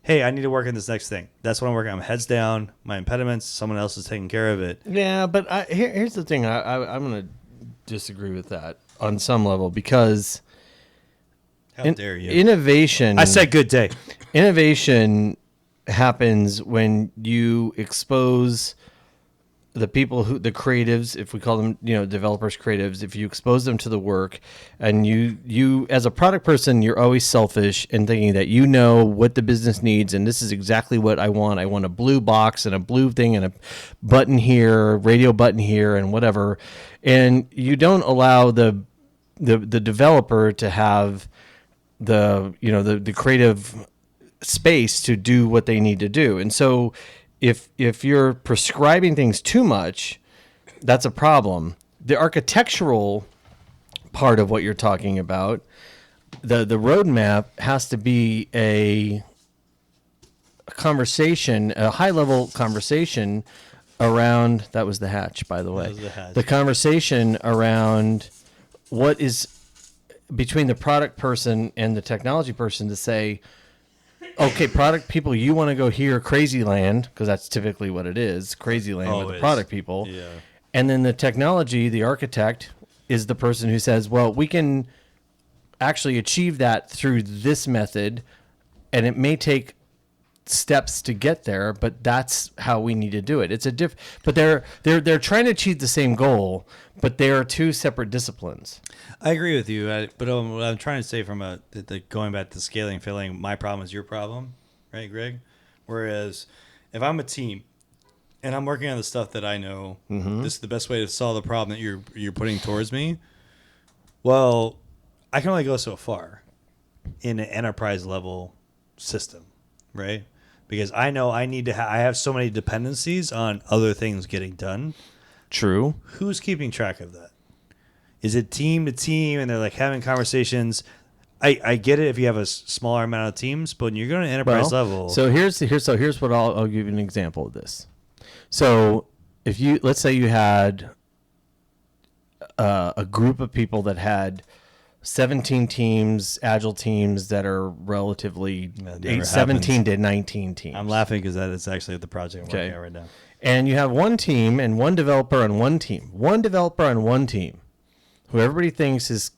hey, I need to work on this next thing. That's what I'm working on. I'm heads down, my impediments, someone else is taking care of it. Yeah, but here's the thing. I'm going to disagree with that on some level, because How dare you? Innovation. I said good day. Innovation happens when you expose the people who the creatives, if we call them, developers, creatives, if you expose them to the work, and you as a product person, you're always selfish and thinking that you know what the business needs, and this is exactly what I want. I want a blue box and a blue thing and a button here, radio button here, and whatever. And you don't allow the developer to have the creative space to do what they need to do. And so if you're prescribing things too much, that's a problem. The architectural part of what you're talking about, the roadmap has to be a conversation, a high level conversation around, that was the hatch, by the way. That was the hatch. The conversation around what is between the product person and the technology person to say, okay, product people, you want to go here, crazy land, because that's typically what it is, crazy land with the product people. Yeah. And then the technology, the architect, is the person who says, well, we can actually achieve that through this method, and it may take steps to get there, but that's how we need to do it. It's a but they're trying to achieve the same goal, but they are two separate disciplines. I agree with you, but what I'm trying to say from going back to scaling, feeling my problem is your problem, right, Greg? Whereas if I'm a team and I'm working on the stuff that I know, this is the best way to solve the problem that you're putting towards me. Well, I can only go so far in an enterprise level system, right? Because I know I need to. I have so many dependencies on other things getting done. True. Who's keeping track of that? Is it team to team, and they're like having conversations? I get it if you have a smaller amount of teams, but when you're going to enterprise level. So here's what I'll give you an example of this. So if let's say you had a group of people that had 17 teams, agile teams that are relatively 17 to 19 teams. I'm laughing because that is actually the project I'm working on right now. And you have one team and one developer on one team. One developer on one team who everybody thinks is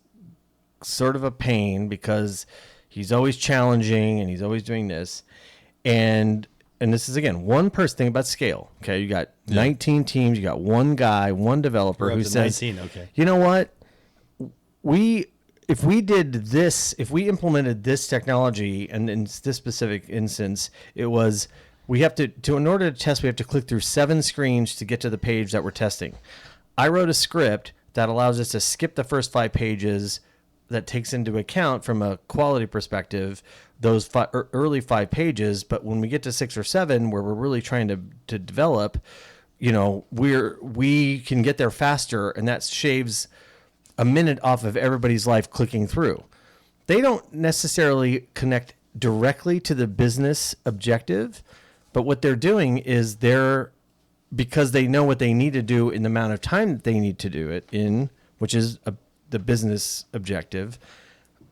sort of a pain because he's always challenging and he's always doing this. And this is, again, one person. Think about scale. Okay, you got 19 teams. You got one guy, one developer who says, 19, okay. You know what? If we did this, if we implemented this technology, and in this specific instance, it was we have to in order to test, we have to click through 7 screens to get to the page that we're testing. I wrote a script that allows us to skip the first 5 pages that takes into account from a quality perspective those early 5 pages. But when we get to 6 or 7, where we're really trying to develop, we can get there faster, and that shaves a minute off of everybody's life clicking through. They don't necessarily connect directly to the business objective, but what they're doing is because they know what they need to do in the amount of time that they need to do it in, which is the business objective.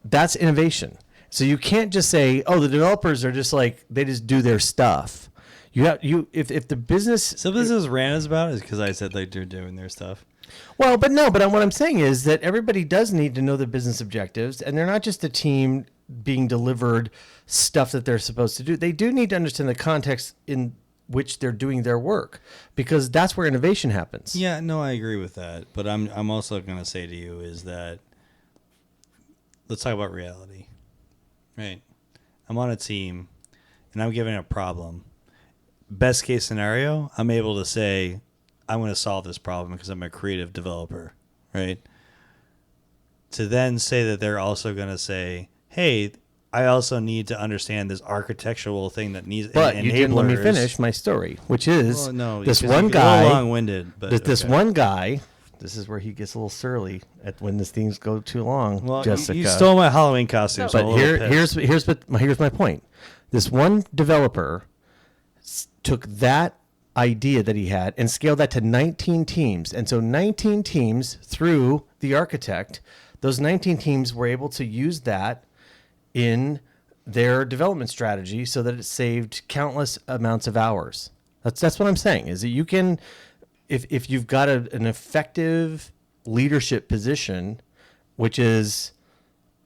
That's innovation. So you can't just say, oh, the developers are just like, they just do their stuff. If the business. So this is ran is about is because I said like they're doing their stuff. Well, but what I'm saying is that everybody does need to know the business objectives, and they're not just a team being delivered stuff that they're supposed to do. They do need to understand the context in which they're doing their work, because that's where innovation happens. Yeah, no, I agree with that. But I'm also going to say to you is that let's talk about reality, right? I'm on a team, and I'm given a problem. Best case scenario, I'm able to say, I'm going to solve this problem because I'm a creative developer, right? To then say that they're also going to say, hey, I also need to understand this architectural thing that needs. But you didn't let me finish my story, which is this one guy. Long-winded, but this one guy. This is where he gets a little surly when these things go too long. Well, Jessica, you stole my Halloween costume. But here's my point. This one developer took that idea that he had and scaled that to 19 teams. And so 19 teams through the architect, those 19 teams were able to use that in their development strategy so that it saved countless amounts of hours. That's what I'm saying, is that you can, if you've got an effective leadership position, which is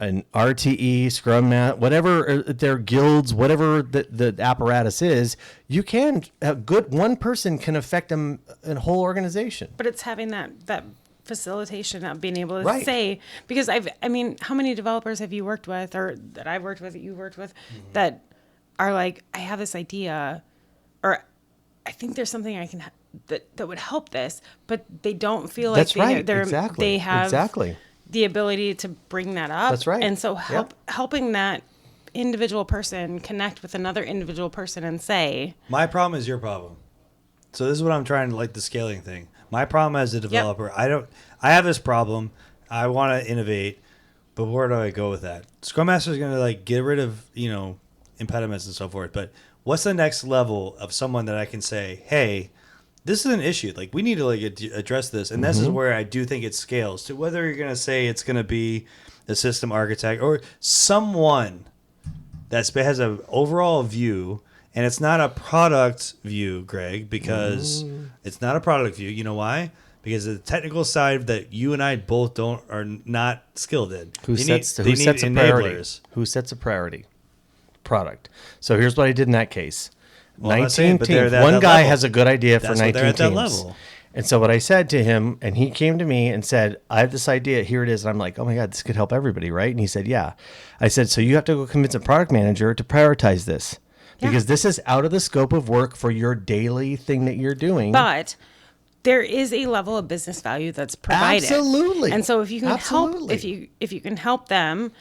an RTE, Scrum Mat, whatever their guilds, whatever the apparatus is, you can a good one person can affect a whole organization. But it's having that facilitation of being able to Right. say, because I mean, how many developers have you worked with, or that I've worked with, that you've worked with, that are like, I have this idea, or I think there's something I can that would help this, but they don't feel like That's right. Exactly. they have exactly. the ability to bring that up. That's right. And so helping that individual person connect with another individual person and say, My problem is your problem. So this is what I'm trying to, like, the scaling thing. My problem as a developer, I have this problem. I want to innovate, but where do I go with that? Scrum Master is going to, like, get rid of, impediments and so forth. But what's the next level of someone that I can say, hey, this is an issue. Like, we need to, like, address this. And this is where I do think it scales to whether you're going to say it's going to be a system architect or someone that has an overall view. And it's not a product view, Greg, because it's not a product view. You know why? Because the technical side that you and I both are not skilled in. Who sets a priority? Who sets a priority? Product. So here's what I did in that case. Well, 19 teams. One guy has a good idea for 19 they're at that teams. level. And so what I said to him, and he came to me and said, I have this idea. Here it is. And I'm like, oh my God, this could help everybody, right? And he said, yeah. I said, so you have to go convince a product manager to prioritize this. Because this is out of the scope of work for your daily thing that you're doing. but there is a level of business value that's provided. Absolutely. And so if you can help, if you can help them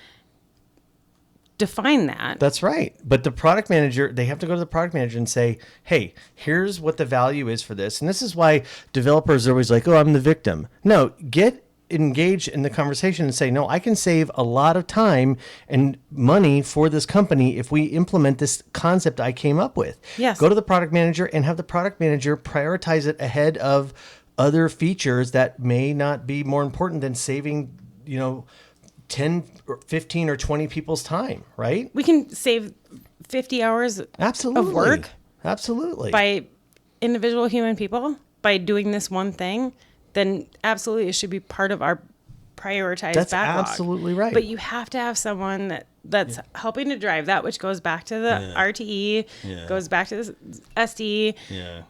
define that. That's right. But the product manager, they have to go to the product manager and say, hey, here's what the value is for this. And this is why developers are always like, oh, I'm the victim. No, get engaged in the conversation and say, no, I can save a lot of time and money for this company if we implement this concept I came up with. Yes. Go to the product manager and have the product manager prioritize it ahead of other features that may not be more important than saving, 10 or 15 or 20 people's time, right? We can save 50 hours Absolutely. of work Absolutely. by individual human people by doing this one thing. Then absolutely it should be part of our prioritized That's backlog. absolutely right. But you have to have someone that's helping to drive that, which goes back to the RTE, goes back to the SD. Yeah.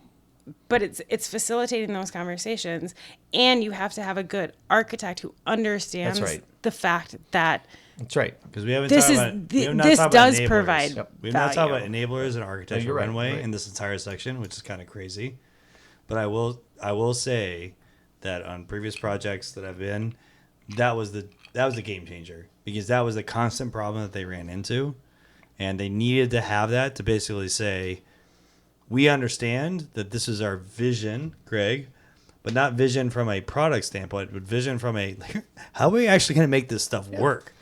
But it's facilitating those conversations, and you have to have a good architect who understands the fact that That's right. Because we haven't this talked is about this does enablers. provide We've not talked about value. enablers and architecture runway in this entire section, which is kind of crazy. But I will say that on previous projects that I've been, that was the game changer, because that was the constant problem that they ran into, and they needed to have that to basically say, we understand that this is our vision, Greg, but not vision from a product standpoint, but vision from a how are we actually going to make this stuff work?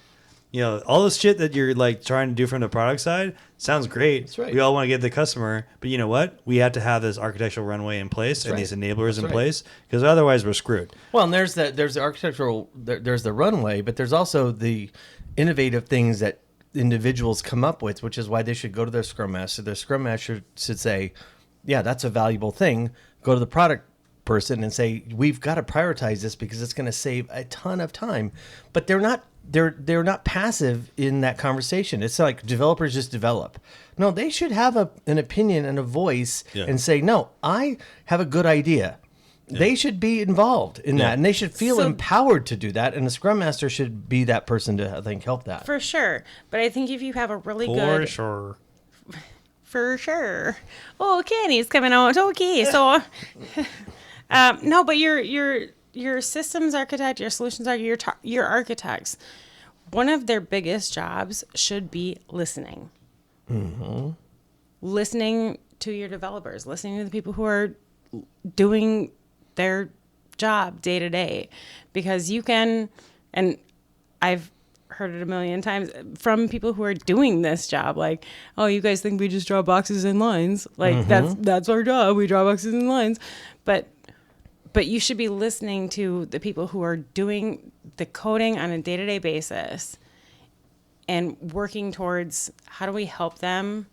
All this shit that you're like trying to do from the product side sounds great. That's right. We all want to give the customer, but you know what? We have to have this architectural runway in place and these enablers in place, because otherwise we're screwed. Well, and there's the architectural, there's the runway, but there's also the innovative things that individuals come up with, which is why they should go to their Scrum Master. Their Scrum Master should say, yeah, that's a valuable thing. Go to the product person and say, we've got to prioritize this because it's going to save a ton of time. But they're not passive in that conversation. It's like developers just develop. No, they should have an opinion and a voice and say, no, I have a good idea. Yeah. They should be involved in that, and they should feel empowered to do that. And the Scrum Master should be that person to, I think, help that. For sure. But I think if you have a really For sure. For sure. Oh, Kenny's coming out. Okay, so no, but your systems architect, your solutions architect, your architects, one of their biggest jobs should be listening. Mm-hmm. Listening to your developers, listening to the people who are doing their job day to day, because you can, and I've heard it a million times from people who are doing this job, like, oh, you guys think we just draw boxes and lines? Like that's our job. We draw boxes and lines. But you should be listening to the people who are doing the coding on a day-to-day basis and working towards how do we help them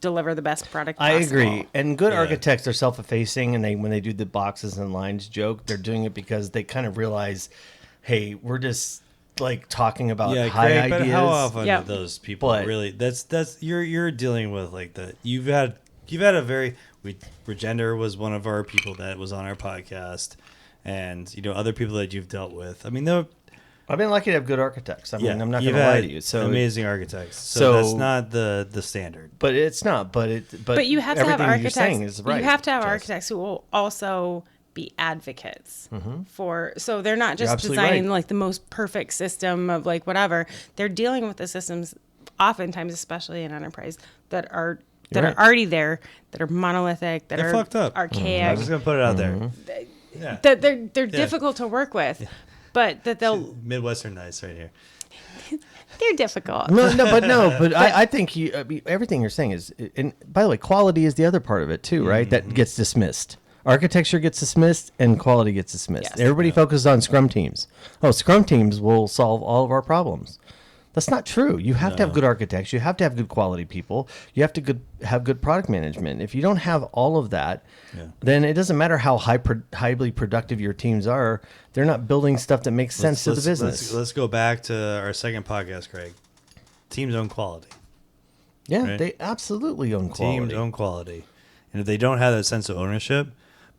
deliver the best product possible. I agree. And good architects are self-effacing, and when they do the boxes and lines joke, they're doing it because they kind of realize, hey, we're just like talking about Yeah, high Craig, but ideas. how often Yep. do those people But- really? That's you're dealing with like you've had a very Regender was one of our people that was on our podcast, and other people that you've dealt with. I mean, I've been lucky to have good architects. I mean, I'm not going you've to lie had to you. So amazing architects. So, so- that's not the standard. but it's not. But you have to have everything you're architects. saying is right. You have to have Jess. architects who will also be advocates for. So they're not You're just absolutely designing right. like the most perfect system of like whatever. They're dealing with the systems, oftentimes, especially in enterprise, that are You're right. already there, that are monolithic, that They're are fucked up. archaic, I'm just gonna put it out there. Yeah, that they're difficult to work with, but that they'll Midwestern nice right here. they're difficult. But I think everything you're saying is, and by the way, quality is the other part of it too, right? That gets dismissed. Architecture gets dismissed and quality gets dismissed. Yes. Everybody focuses on Scrum teams. Oh, Scrum teams will solve all of our problems. That's not true. You have to have good architects. You have to have good quality people. You have to have good product management. If you don't have all of that, then it doesn't matter how highly productive your teams are. They're not building stuff that makes sense to the business. Let's go back to our second podcast, Craig. Teams own quality. Yeah, right? they absolutely own quality. Teams own quality, and if they don't have that sense of ownership,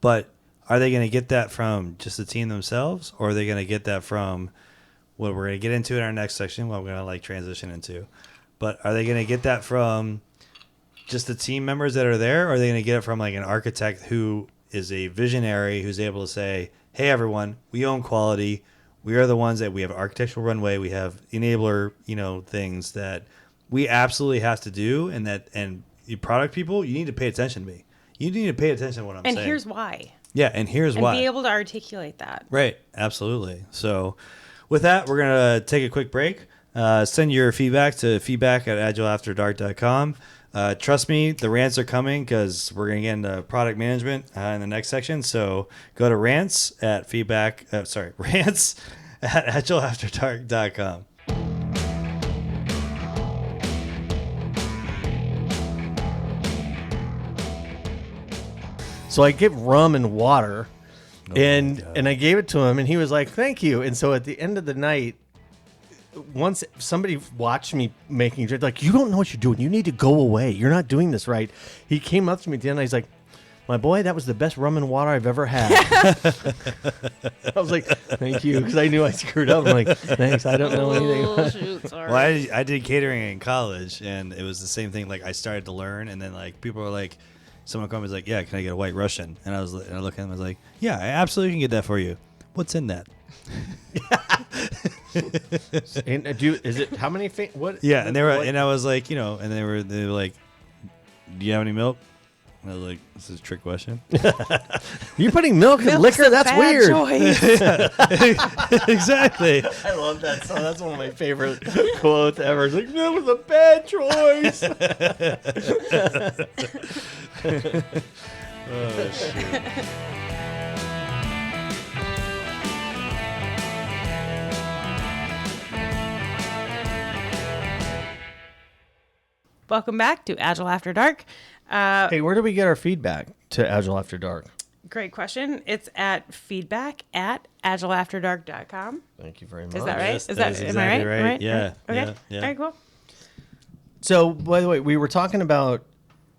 but are they going to get that from just the team themselves, or are they going to get that from what we're going to get into in our next section, what I'm going to like transition into? But are they going to get that from just the team members that are there, or are they going to get it from like an architect who is a visionary, who's able to say, hey, everyone, we own quality. We are the ones that we have architectural runway. We have enabler, things that we absolutely have to do. And you product people, you need to pay attention to me. You need to pay attention to what I'm saying. And here's why. Yeah, and here's why. And be able to articulate that. Right, absolutely. So with that, we're going to take a quick break. Send your feedback to feedback@agileafterdark.com. Trust me, the rants are coming because we're going to get into product management in the next section. So go to rants at agileafterdark.com. So I get rum and water, and I gave it to him, and he was like, "Thank you." And so at the end of the night, once somebody watched me making drink, like, "You don't know what you're doing. You need to go away. You're not doing this right." He came up to me at the end, and he's like, "My boy, that was the best rum and water I've ever had." I was like, "Thank you," because I knew I screwed up. I'm like, "Thanks, I don't know anything." Oh, shoot, sorry. Well, I did catering in college, and it was the same thing. Like I started to learn, and then like people were like, someone comes like, "Yeah, can I get a White Russian?" And I look at him, I was like, "Yeah, I absolutely can get that for you. What's in that?" And is it how many? What? Yeah, and they were, what- and I was like, and they were like, "Do you have any milk?" And I was like, "This is a trick question." You're putting milk and Milk's liquor? a That's bad weird. choice. Exactly. I love that song. That's one of my favorite quotes ever. It's like, that was a bad choice. Oh shit. Welcome back to Agile After Dark. Hey, where do we get our feedback to Agile After Dark? Great question. It's at feedback@agileafterdark.com. Thank you very much. Is that right? Yes, is that is am exactly I right? right. Am I Yeah, Okay. yeah. All right, cool. So, by the way, we were talking about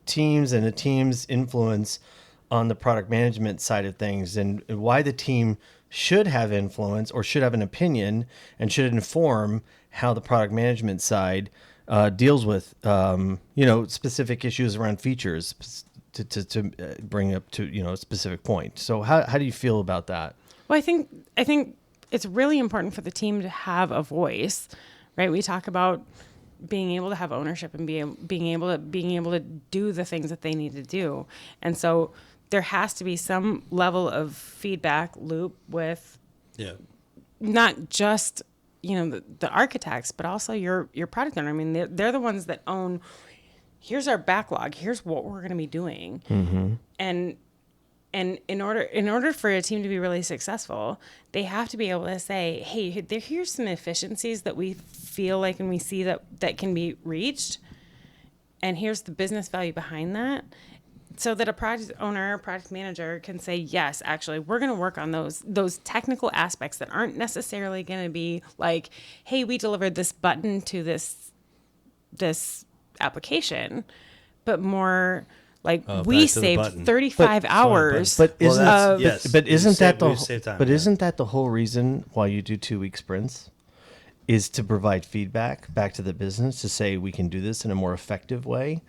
teams and a team's influence on the product management side of things and why the team should have influence or should have an opinion and should inform how the product management side deals with, specific issues around features to bring up to, a specific point. So how do you feel about that? Well, I think it's really important for the team to have a voice, right? We talk about being able to have ownership and being able to do the things that they need to do, and so there has to be some level of feedback loop with not just the architects, but also your product owner. I mean, they're the ones that own. Here's our backlog. Here's what we're going to be doing, and in order for a team to be really successful, they have to be able to say, hey, here's some efficiencies that we feel like and we see that can be reached, and here's the business value behind that. so that a product owner or product manager can say, yes, actually, we're going to work on those technical aspects that aren't necessarily going to be like, hey, we delivered this button to this application, but more like we back to the saved button. 35 hours. But Well, isn't that's- yes. but We isn't save- that the we save time, but yeah. isn't that the whole reason why you do 2-week sprints? Is to provide feedback back to the business to say we can do this in a more effective way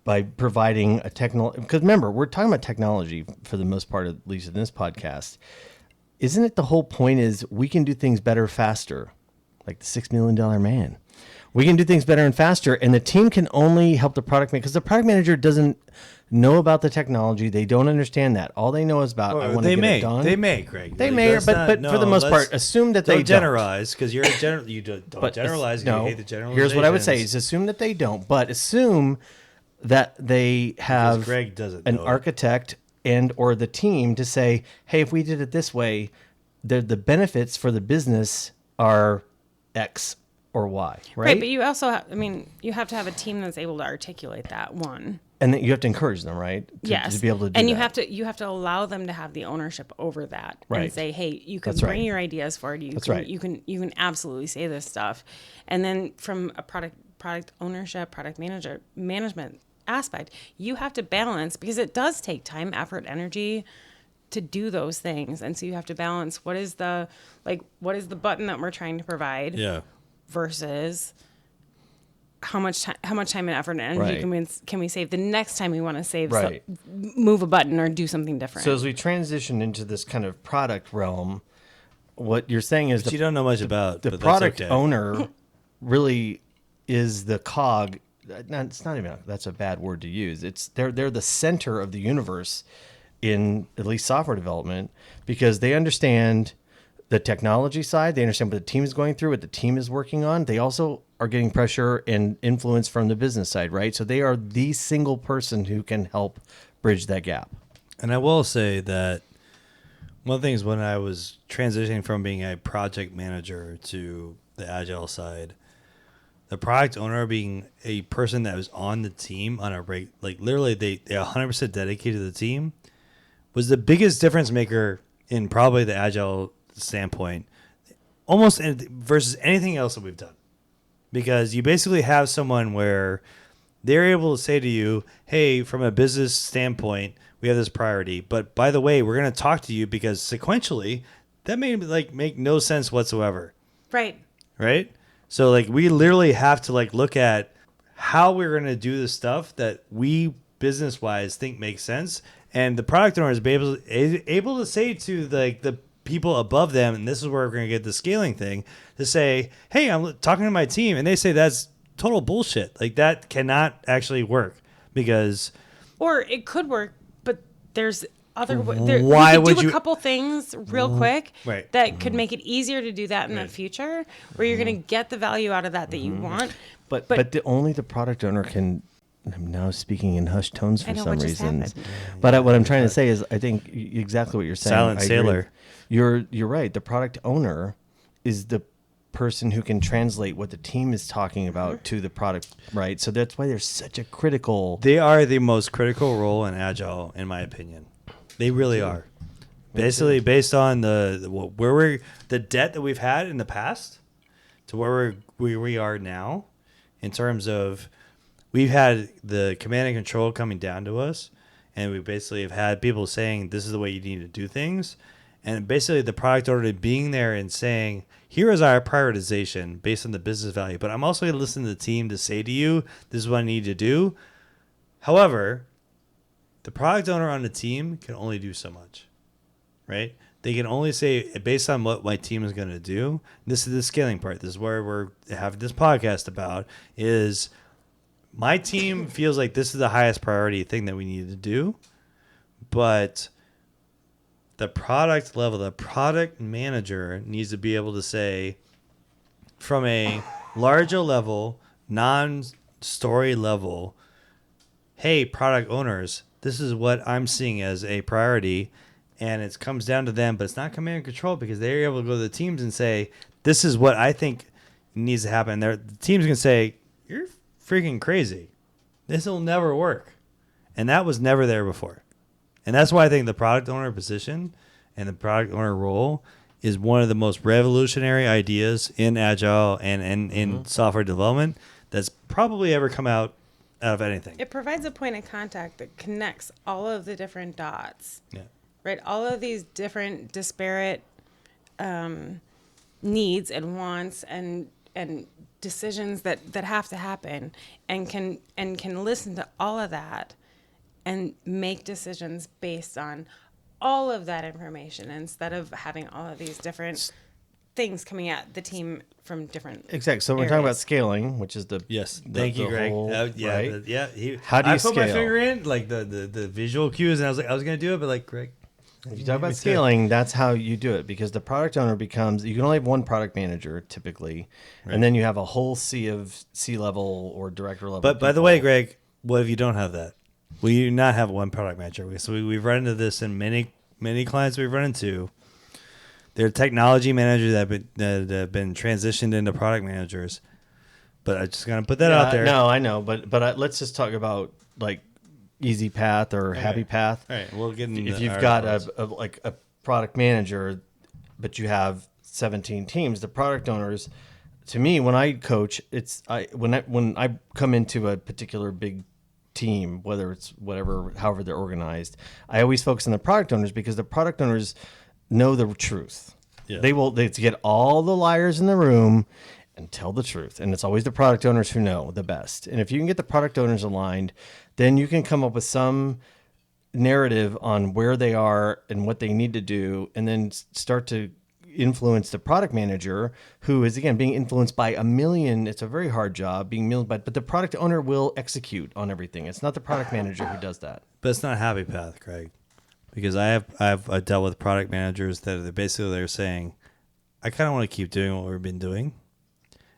by providing a technology. Because remember, we're talking about technology for the most part, at least in this podcast. Isn't it the whole point is we can do things better, faster, like the $6 million man. We can do things better and faster, and the team can only help the product manager because the product manager doesn't know about the technology. They don't understand that. All they know is about I want to get it done. They may, Greg. They Like, may, let's but not- but for the no, most let's- part, assume that they don't generalize because you're a general. You don't But generalize. No, You hate the generalizations. here's what I would say: is assume that they don't, but assume that they have Greg doesn't an know it. architect and or the team to say, hey, if we did it this way, the benefits for the business are X or Y, right? But you also you have to have a team that's able to articulate that one. And then you have to encourage them, right? Yes. To be able to do and that. you have to allow them to have the ownership over that Right. and say, hey, you can That's bring right. your ideas forward. That's right. You can absolutely say this stuff. And then from a product ownership, product management aspect, you have to balance because it does take time, effort, energy to do those things. And so you have to balance what is the button that we're trying to provide Yeah. versus how much time and effort and energy Right. can we save the next time we want to save Right. move a button or do something different. So as we transition into this kind of product realm, what you're saying is Which you don't know much about. the but that's product okay. owner really is the cog. It's not even that's a bad word to use. It's they're the center of the universe in at least software development because they understand the technology side. They understand what the team is going through, what the team is working on. They also are getting pressure and influence from the business side, right? So they are the single person who can help bridge that gap. And I will say that one of the things when I was transitioning from being a project manager to the Agile side, the product owner being a person that was on the team on a like literally they 100% dedicated to the team was the biggest difference maker in probably the Agile standpoint, almost versus anything else that we've done. Because you basically have someone where they're able to say to you, hey, from a business standpoint, we have this priority. But by the way, we're going to talk to you because sequentially, that may make no sense whatsoever. right. Right? So we literally have to look at how we're going to do the stuff that we business-wise think makes sense. And the product owner is able to say to the people above them, and this is where we're going to get the scaling thing, to say, hey, I'm talking to my team, and they say that's total bullshit. That cannot actually work because... Or it could work, but there's other Why we could would do you- a couple things real quick Right. that could make it easier to do that in the Right. future where you're going to get the value out of that you want. But only the product owner can. I'm now speaking in hushed tones for I know, some what just reason. happened? But what I'm trying to say is, I think exactly what you're saying. Silent I agree. sailor. You're right. The product owner is the person who can translate what the team is talking about to the product, right? So that's why there's such a critical. They are the most critical role in Agile, in my opinion. They really are. Basically, based on the debt that we've had in the past to where we are now, in terms of we've had the command and control coming down to us, and we basically have had people saying this is the way you need to do things, and basically the product owner being there and saying, here is our prioritization based on the business value, but I'm also going to listen to the team to say to you, this is what I need to do. However, the product owner on the team can only do so much, right? They can only say, based on what my team is going to do, this is the scaling part. This is where we're having this podcast about, is my team feels like this is the highest priority thing that we need to do, but the product level, the product manager needs to be able to say, from a larger level, non-story level, hey, product owners, this is what I'm seeing as a priority, and it comes down to them, but it's not command and control because they're able to go to the teams and say, this is what I think needs to happen. The teams can say, you're freaking crazy. This will never work. And that was never there before. And that's why I think the product owner position and the product owner role is one of the most revolutionary ideas in Agile and in software development that's probably ever come out of anything. It provides a point of contact that connects all of the different dots. Yeah. Right? All of these different disparate needs and wants and decisions that have to happen, and can listen to all of that and make decisions based on all of that information instead of having all of these different things coming at the team from different Exactly. So we're talking about scaling, which is the Thank you, Greg. whole, yeah, right? How do you I put my scale? finger in like the visual cues, and I was like, I was gonna do it, but like Greg. If you talk about scaling, that's how you do it, because the product owner becomes, you can only have one product manager typically, and then you have a whole sea of C-level or director level. But by the way, Greg, what if you don't have that? Will you not have one product manager? So we've run into this in many clients we've run into. They're technology managers that have been transitioned into product managers. But I'm just gonna put that out there. No, I know, but let's just talk about like easy path or happy path. All right, we'll get into if you've got a product manager, but you have 17 teams, the product owners, to me, when I coach, when I come into a particular big team, whether it's however they're organized, I always focus on the product owners, because the product owners know the truth. Yeah. They get all the liars in the room and tell the truth. And it's always the product owners who know the best. And if you can get the product owners aligned, then you can come up with some narrative on where they are and what they need to do, and then start to influence the product manager, who is, again, being influenced by a million. It's a very hard job being but the product owner will execute on everything. It's not the product manager who does that. But it's not a happy path, Craig, because I've dealt with product managers that they're saying, I kind of want to keep doing what we've been doing,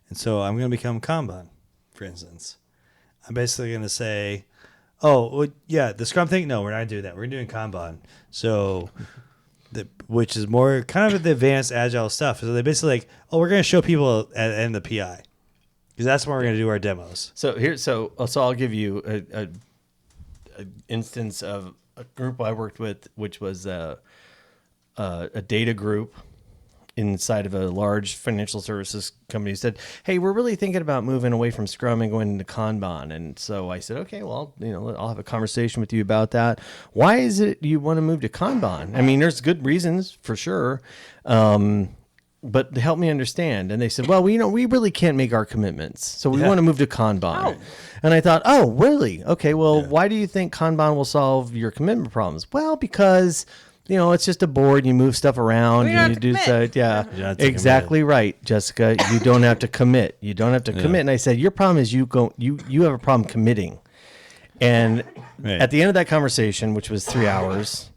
and so I'm going to become Kanban, for instance. I'm basically going to say, oh, well, yeah, the Scrum thing, no, we're not doing that. We're doing Kanban. So, which is more kind of the advanced Agile stuff. So they basically like, oh, we're going to show people at the end of the PI, because that's when we're going to do our demos. So I'll give you a instance of a group I worked with, which was a data group inside of a large financial services company, said, hey, we're really thinking about moving away from Scrum and going into Kanban. And so I said, okay, well, I'll have a conversation with you about that. Why is it you want to move to Kanban? I mean, there's good reasons for sure. But help me understand. And they said, well, we really can't make our commitments, so we want to move to Kanban. Oh. And I thought, oh, really? Okay, well, why do you think Kanban will solve your commitment problems? Well, because it's just a board. You move stuff around. You do so. Yeah, exactly right, Jessica. You don't have to commit. You don't have to commit. And I said, your problem is you have a problem committing. And at the end of that conversation, which was 3 hours,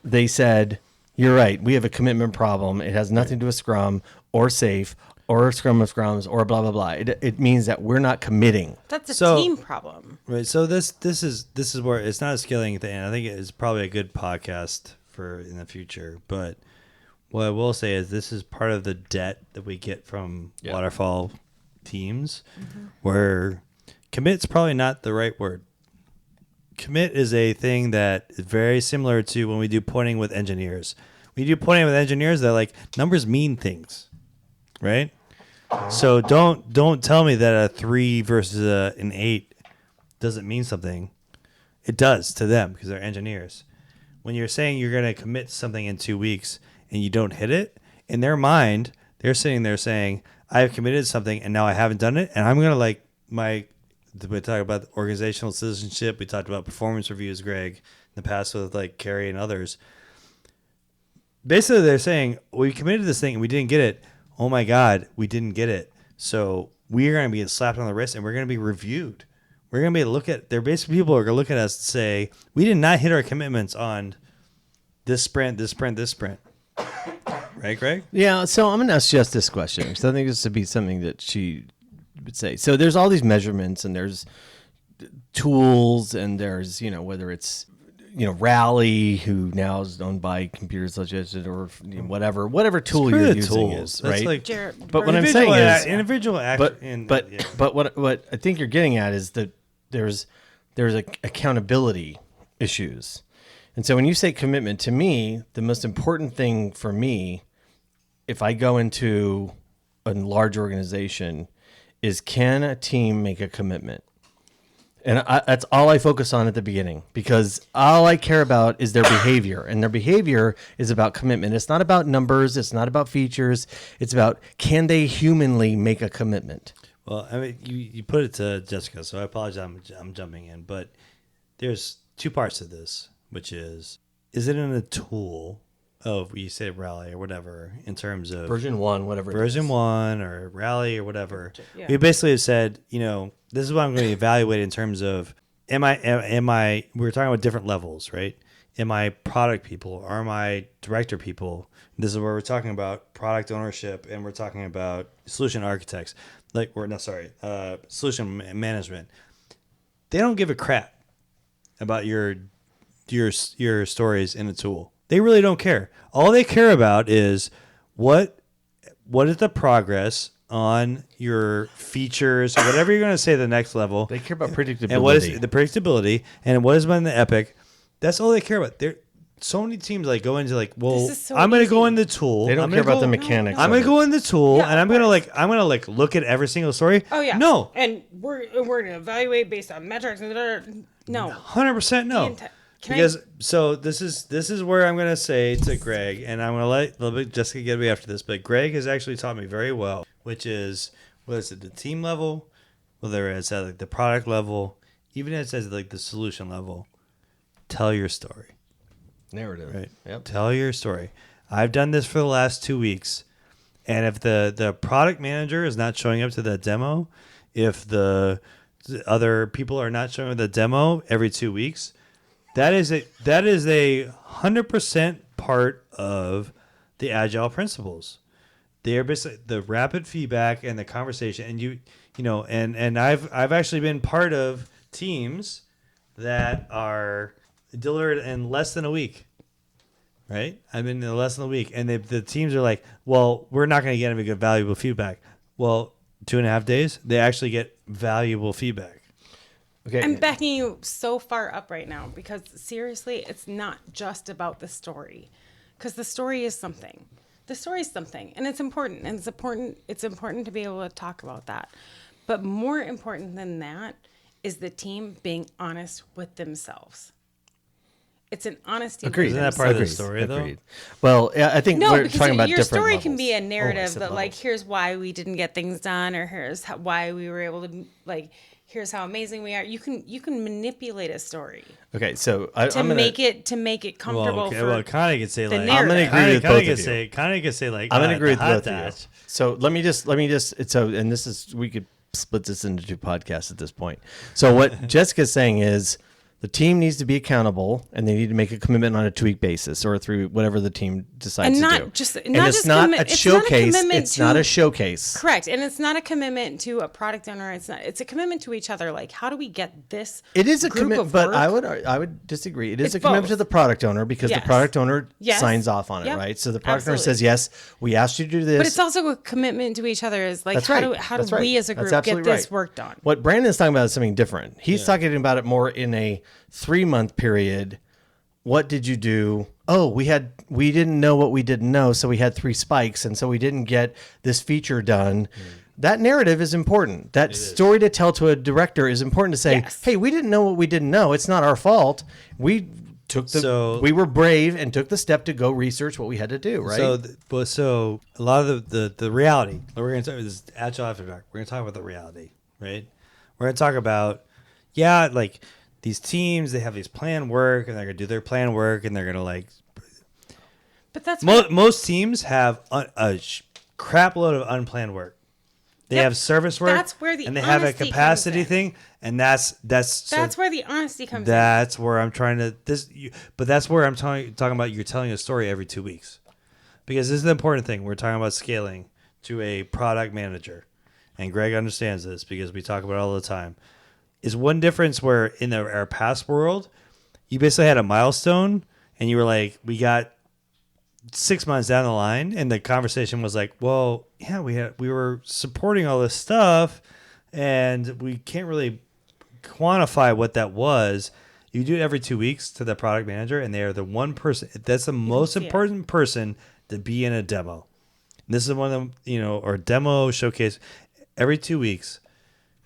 they said, you're right. We have a commitment problem. It has nothing to do with Scrum or Safe or Scrum of Scrums or blah blah blah. It means that we're not committing. That's a team problem. Right. So this is where it's not a scaling thing. I think it is probably a good podcast for in the future. But what I will say is this is part of the debt that we get from waterfall teams, where commit's probably not the right word. Commit is a thing that is very similar to when we do pointing with engineers. We do pointing with engineers that like numbers mean things, right? So don't tell me that a 3 versus an 8 doesn't mean something. It does to them because they're engineers. When you're saying you're going to commit something in 2 weeks and you don't hit it, in their mind, they're sitting there saying, I have committed something and now I haven't done it. And I'm going to we talked about organizational citizenship. We talked about performance reviews, Greg, in the past with like Carrie and others. Basically, they're saying, we committed this thing and we didn't get it. Oh my God, we didn't get it. So we're going to be slapped on the wrist and we're going to be reviewed. We're going to be they're basically people are going to look at us and say, we did not hit our commitments on this sprint. Right, Greg? Yeah. So I'm going to ask Jess this question, because I think this would be something that she would say. So there's all these measurements and there's tools and there's, whether it's, Rally, who now is owned by Computers Associated or whatever tool you're using is, right? Like, but what I'm saying is individual action. But what I think you're getting at is that there's there's accountability issues. And so when you say commitment, to me, the most important thing for me, if I go into a large organization, is can a team make a commitment? And that's all I focus on at the beginning, because all I care about is their behavior, and their behavior is about commitment. It's not about numbers. It's not about features. It's about, can they humanly make a commitment? Well, I mean, you put it to Jessica, so I apologize. I'm jumping in, but there's two parts to this, which is it in a tool of, you say Rally or whatever, in terms of version 1, whatever. Version 1 or Rally or whatever. Yeah. We basically have said, this is what I'm going to evaluate in terms of, am I, we're talking about different levels, right? Am I product people? Or am I director people? This is where we're talking about product ownership, and we're talking about solution architects. Solution management. They don't give a crap about your stories in a tool. They really don't care. All they care about is what is the progress on your features, whatever you're going to say the next level. They care about predictability. And what is the predictability, and what has been the epic. That's all they care about. So many teams go into I'm going to go in the tool. They don't care about the mechanics. I'm going to go in the tool, Yeah, and I'm going to look at every single story. Oh yeah. No. And we're going to evaluate based on metrics. No. 100% no. This is where I'm going to say to Greg, and I'm going to let Jessica get me after this, but Greg has actually taught me very well, which is, whether it's at the team level, whether it's at the product level, even if it's at the solution level, tell your story. Narrative. Right. Yep. Tell your story. I've done this for the last 2 weeks, and if the product manager is not showing up to that demo, if the other people are not showing up to the demo every 2 weeks, that is a 100% part of the Agile principles. They are basically the rapid feedback and the conversation, and I've actually been part of teams that are delivered in less than a week. Right? I've been in less than a week, and the teams are like, well, we're not going to get any good valuable feedback. Well, 2.5 days, they actually get valuable feedback. Okay. I'm backing you so far up right now, because seriously, it's not just about the story, because the story is something. The story is something, and it's important, and it's important to be able to talk about that. But more important than that is the team being honest with themselves. It's an honesty. Agreed. Isn't that part of the story, though? Well, yeah, I think we're because talking about your different story levels. can be a narrative said that levels. here's why we didn't get things done, or why we were able to here's how amazing we are. You can manipulate a story Okay, so to make it comfortable for Connie could say the like, I'm narrative. going to agree with both of you. Connie could say like, I'm going to agree with hot both of you. dash. So let me just, and this is, we could split this into 2 podcasts at this point. So what Jessica's saying is, the team needs to be accountable, and they need to make a commitment on a 2-week basis, or through whatever the team decides And to not do. just- and not it's just not commi- a it's not a showcase. commitment It's not to- a showcase. Correct, and it's not a commitment to a product owner. It's a commitment to each other. Like, how do we get this? It is a group commitment, of but work? I would disagree. It is It's a commitment both. to the product owner, because the Yes. product owner Yes. signs off on it, Yep. right? So the product owner Absolutely. says, yes, we asked you to do this. But it's also a commitment to each other. Is like, That's how right. do That's we right. as a That's group get absolutely this right. work done? What Brandon's talking about is something different. He's talking about it more in a 3-month period. What did you do? Oh, we didn't know what we didn't know, so we had 3 spikes, and so we didn't get this feature done. That narrative is important. That story to tell to a director is important to say, Yes. hey, we didn't know what we didn't know. It's not our fault. We were brave and took the step to go research what we had to do, right? So a lot of the reality, we're going to talk, this is Agile After Dark. We're going to talk about the reality, right? We're going to talk about, these teams, they have these planned work, and they're going to do their planned work, and they're going to But that's most teams have a crap load of unplanned work. They Yep. have service work, That's where the and they have a honesty comes capacity in. thing, and that's where the honesty comes in. That's where I'm trying to but that's where I'm talking about. You're telling a story every 2 weeks, because this is the important thing. We're talking about scaling to a product manager, and Greg understands this because we talk about it all the time. Is one difference where in our past world, you basically had a milestone, and you were like, we got 6 months down the line, and the conversation was like, well, yeah, we were supporting all this stuff, and we can't really quantify what that was, you do it every 2 weeks to the product manager, and they are the one person. That's the most important person to be in a demo. And this is one of them, or demo showcase every 2 weeks.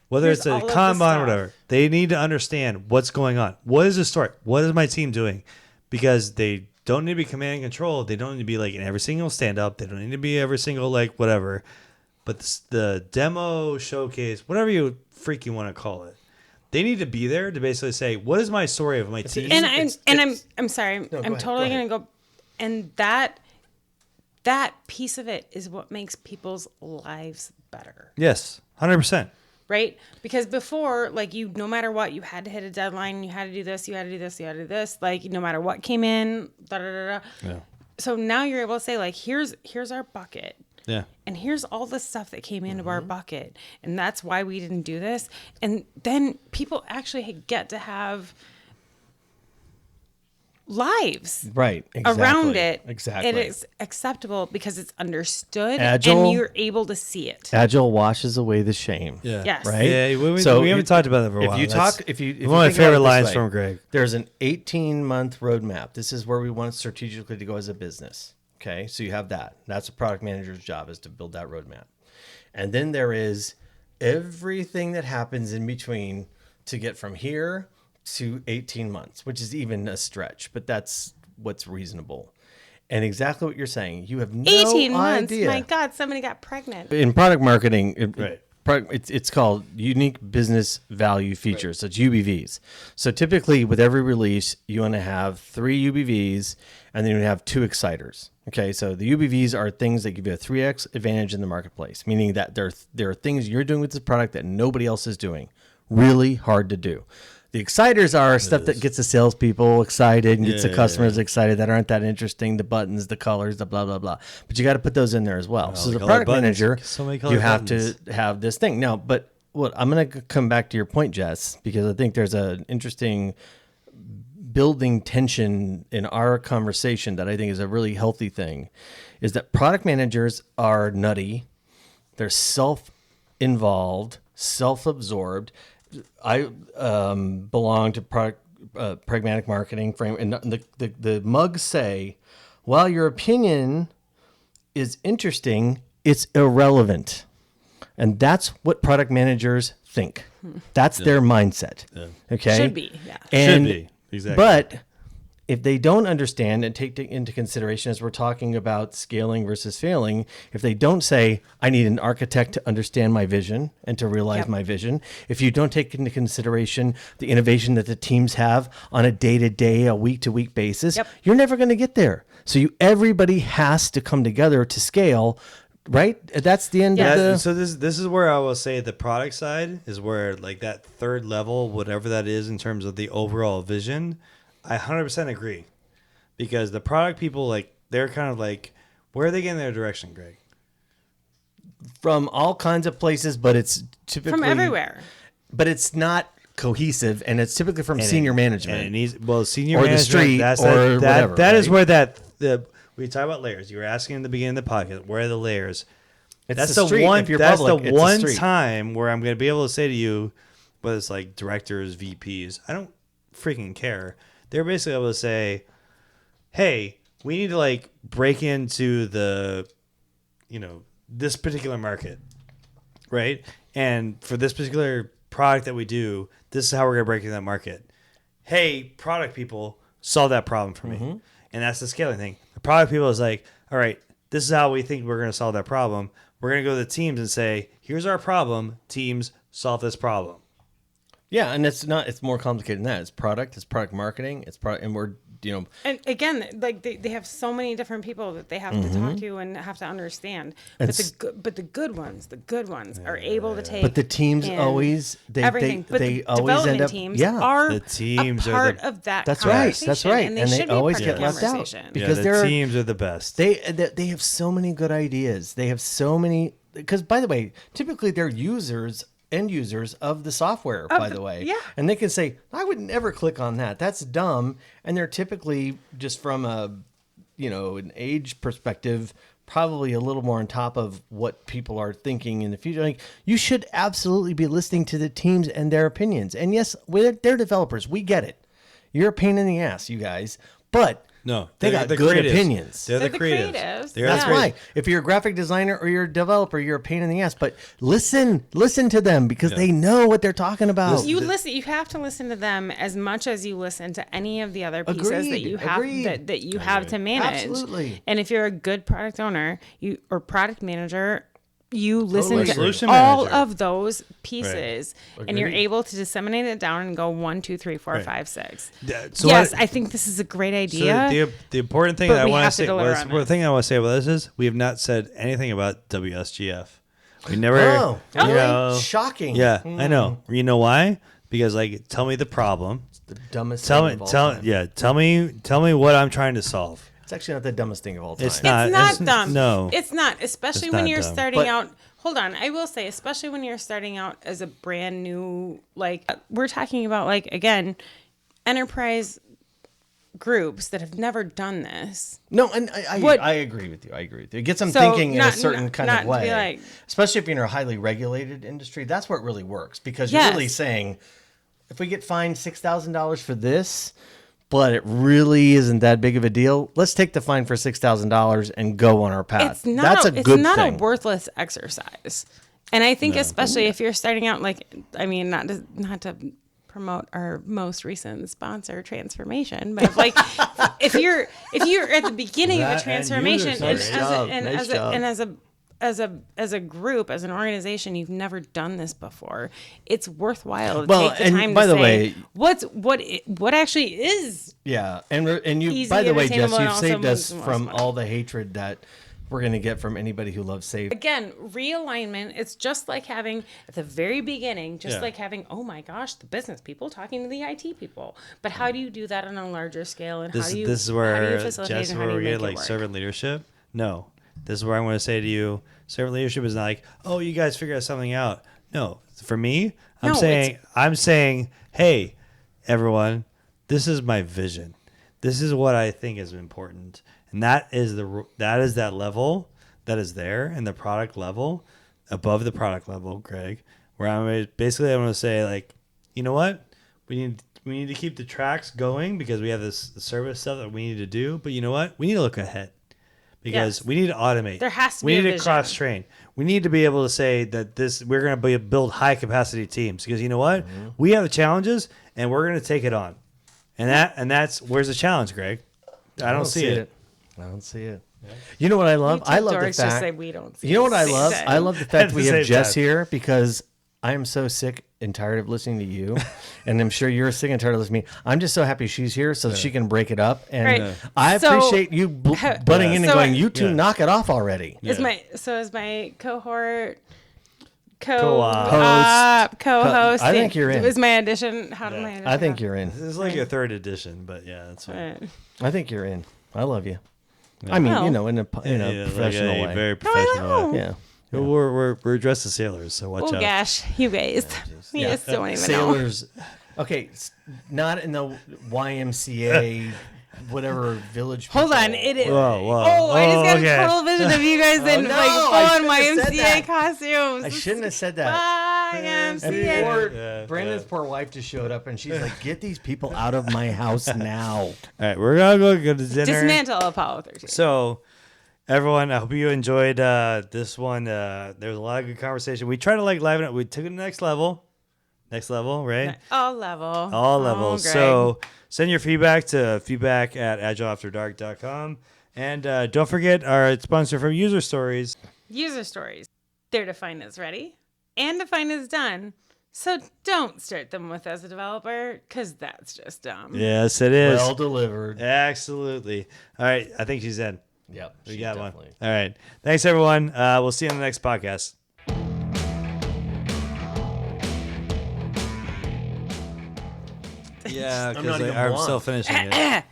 Whether Here's it's a all of the Kanban or stuff. whatever, they need to understand what's going on. What is the story? What is my team doing? Because they don't need to be command and control. They don't need to be like in every single stand-up. They don't need to be every single like whatever. But the demo showcase, whatever you freaking want to call it, they need to be there to basically say, what is my story of my team? I'm sorry. I'm totally going to go. And that piece of it is what makes people's lives better. Yes, 100%. Right? Because before, like, no matter what, you had to hit a deadline, you had to do this, you had to do this, you had to do this, like, no matter what came in, da da da da. Yeah. So now you're able to say, like, here's our bucket. Yeah. And here's all the stuff that came into our bucket. And that's why we didn't do this. And then people actually get to have lives Right. Exactly. around it. Exactly. It is acceptable because it's understood Agile- and you're able to see it. Agile washes away the shame. Yeah. Yes. Right. Yeah. So we haven't talked about that for a while. If you That's talk, if you one of my think about favorite it this lines way, from Greg. there's an 18-month roadmap. This is where we want strategically to go as a business. Okay, so you have that. That's a product manager's job, is to build that roadmap. And then there is everything that happens in between to get from here to 18 months, which is even a stretch, but that's what's reasonable. And exactly what you're saying. You have no 18 months. idea. My God, somebody got pregnant. In product marketing, Right. It's called unique business value features. So it's UBVs. So typically with every release, you want to have 3 UBVs and then you have 2 exciters. Okay, so the UBVs are things that give you a 3x advantage in the marketplace, meaning that there are things you're doing with this product that nobody else is doing. Really hard to do. The exciters are stuff that gets the salespeople excited and gets the customers excited that aren't that interesting. The buttons, the colors, the blah, blah, blah. But you got to put those in there as well. So the product manager, you have to have this thing. Now, but what I'm going to come back to your point, Jess, because I think there's an interesting building tension in our conversation that I think is a really healthy thing, is that product managers are nutty. They're self-involved, self-absorbed. I belong to pragmatic marketing frame, and the mugs say, while your opinion is interesting, it's irrelevant. And that's what product managers think. That's their mindset. Yeah. Okay. Should be. Yeah. Should be. Exactly. But if they don't understand and take into consideration, as we're talking about scaling versus failing, if they don't say, I need an architect to understand my vision and to realize my vision, if you don't take into consideration the innovation that the teams have on a day-to-day, a week-to-week basis, you're never going to get there. So everybody has to come together to scale, right? That's the end of the... So this is where I will say the product side is where like that third level, whatever that is in terms of the overall vision, I 100% agree, because the product people, like, they're kind of like, where are they getting their direction, Greg? From all kinds of places, but it's typically From everywhere. But it's not cohesive, and it's typically from senior management. And it needs, well, senior or management, the street, that's or whatever. That is where we talk about layers. You were asking in the beginning of the podcast, where are the layers? That's the street. one. If you're that's public, the it's one the street. time where I'm going to be able to say to you, whether it's like directors, VPs, I don't freaking care. They're basically able to say, hey, we need to like break into the, this particular market, right? And for this particular product that we do, this is how we're going to break into that market. Hey, product people, solve that problem for me. And that's the scaling thing. The product people is like, all right, this is how we think we're going to solve that problem. We're going to go to the teams and say, here's our problem. Teams, solve this problem. Yeah, and it's more complicated than that. It's product marketing, and we're, And again, like they have so many different people that they have to talk to and have to understand. But the good ones are able to take. But the teams always everything. But they the always development end up teams are the teams a are part of that. That's right. That's right. And they should be always part of get the left out conversation. because the teams are the best. They have so many good ideas. They have so many, because by the way, typically they're end users of the software, by the way. Yeah. And they can say, I would never click on that. That's dumb. And they're typically just from an age perspective, probably a little more on top of what people are thinking in the future. Like, you should absolutely be listening to the teams and their opinions. And yes, they're developers. We get it. You're a pain in the ass, you guys. But No, they got good opinions. They're the the creatives. creatives. That's why. If you're a graphic designer or you're a developer, you're a pain in the ass. But listen to them because they know what they're talking about. You listen. You have to listen to them as much as you listen to any of the other pieces that you have that you have to manage. Absolutely. And if you're a good product owner, or product manager, you listen Totally. to Solution all manager. of those pieces, and you're Agreed. able to disseminate it down and go 1, 2, 3, 4, Right. 5, 6. So Yes, what- I think this is a great So idea. the important thing but that I we want have to to say, deliver on the this. thing I want to say about this is we have not said anything about WSGF. We never. Oh, you really? know, Shocking. Yeah, I know. You know why? Because like, tell me the problem. The dumbest Tell thing me, of all tell time. yeah, tell me what I'm trying to solve. It's actually not the dumbest thing of all time. It's not. It's not it's- dumb. no. It's not, especially It's when not you're dumb. starting But- out. Hold on, I will say, especially when you're starting out as a brand new, like we're talking about, like again, enterprise groups that have never done this. No, and What- I agree with you. I agree with you. It gets them So, thinking in not- a certain not- kind not of to be way. like- Especially if you're in a highly regulated industry. That's where it really works. Because you're Yes. really saying, if we get fined $6,000 for this, but it really isn't that big of a deal, let's take the fine for $6,000 and go on our path. It's not. That's a It's good not thing. a worthless exercise. And I think, especially if you're starting out, like, I mean, not to promote our most recent sponsor, Transformation, but if, like, if you're at the beginning of That a and transformation, you, nice job, nice job. as a group, as an organization, you've never done this before. It's worthwhile to Well, take the and time by to the say way- what actually is. Yeah, and you. Easy, By the way, Jess, attainable, and you've also saved us most from fun. all the hatred that we're gonna get from anybody who loves safe. Again, realignment, it's just like having, at the very beginning, Yeah. like having, oh my gosh, the business people talking to the IT people. But how do you do that on a larger scale? And This how do you, this is how do where you facilitate Jess, and how do where you we make get it like work? servant leadership. No, this is where I'm going to say to you, servant leadership is not like, oh, you guys figure something out. No, for me, No, I'm saying, hey, everyone, this is my vision. This is what I think is important, and that is that level that is there, and the product level, above the product level, Greg, where I'm going to say, like, you know what, we need to keep the tracks going because we have the service stuff that we need to do, but you know what, we need to look ahead. Because Yes. we need to automate. There has to we be a need to vision. cross train. We need to be able to say that we're going to build high capacity teams because you know what, we have the challenges and we're going to take it on, and that's where's the challenge, Greg? I don't see it. I don't see it. You know what I love? You two I love the dorks just fact. say we don't see You know it what at I the love? same I time. love the At fact the we have same Jess time. here because I am so sick and tired of listening to you, and I'm sure you're sick and tired of listening to me. I'm just so happy she's here so she can break it up, and Right. I So- appreciate you butting in and So- going, "You two Yeah. knock it off already." Yeah. Is my cohort Co-op. co-host? I think you're in. Is my audition? How did my audition? I think you're in. This is like a third edition, but yeah, that's fine. Right. I think you're in. I love you. I mean, Well. you know, in a Yeah, professional like a way. very I professional know. way. Yeah. We're dressed as sailors, so watch Oh out. gosh, you guys. You just don't even know. Sailors. Okay, not in the YMCA, whatever village. Hold people. on, it is. Whoa, whoa. Oh, I just got okay. a total vision of you guys in no, like I full on shouldn't have said YMCA that. costumes. I shouldn't have said that. And YMCA. poor, Yeah, Brandon's yeah. poor wife just showed up, and she's like, "Get these people out of my house now." All right, we're gonna go to dinner. Dismantle Apollo 13. So, everyone, I hope you enjoyed this one. There was a lot of good conversation. We tried to like liven it. We took it to the next level, right? All level. All levels. Greg. So send your feedback to feedback@agileafterdark.com. And don't forget our sponsor from User Stories. User stories. They're defined as ready and defined as done. So don't start them with as a developer, because that's just dumb. Yes, it is. Well delivered. Absolutely. All right. I think she's in. Yep, We she's got one. definitely- All right. Thanks, everyone. We'll see you on the next podcast. Yeah, I'm not because even I'm blonde. still finishing it.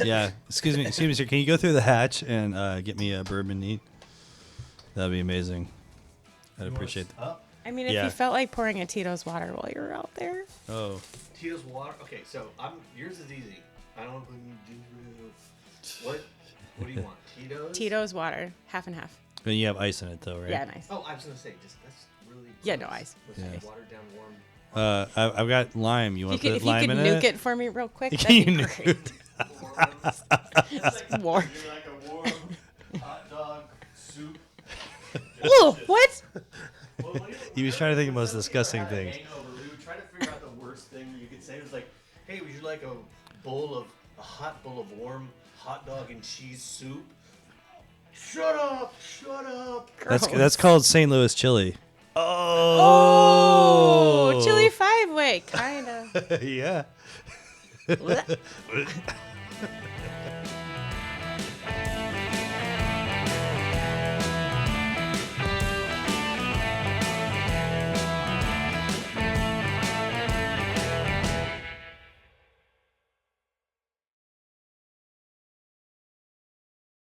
Yeah. Excuse me, sir. Can you go through the hatch and get me a bourbon neat? That'd be amazing. I'd appreciate that. I mean, if Yeah. you felt like pouring a Tito's water while you were out there. Oh. Tito's water. Okay, so yours is easy. I don't put any ginger. What do you want? Tito's? Tito's water, half and half. And you have ice in it though, right? Yeah, nice. Oh, I was gonna say, that's really. Yeah, gross. no ice. With Yeah. watered down warm. I've got lime. You want to If put you lime could in nuke it? it for me real quick, Can that'd be you great. Warm. Like a warm hot dog soup. Ooh, what? He was trying to think of the most disgusting things. We would try to figure out the worst thing you could say. It was like, hey, would you like a hot bowl of warm hot dog and cheese soup? Shut up! That's called St. Louis chili. Oh, chili 5-way, kind of. Yeah.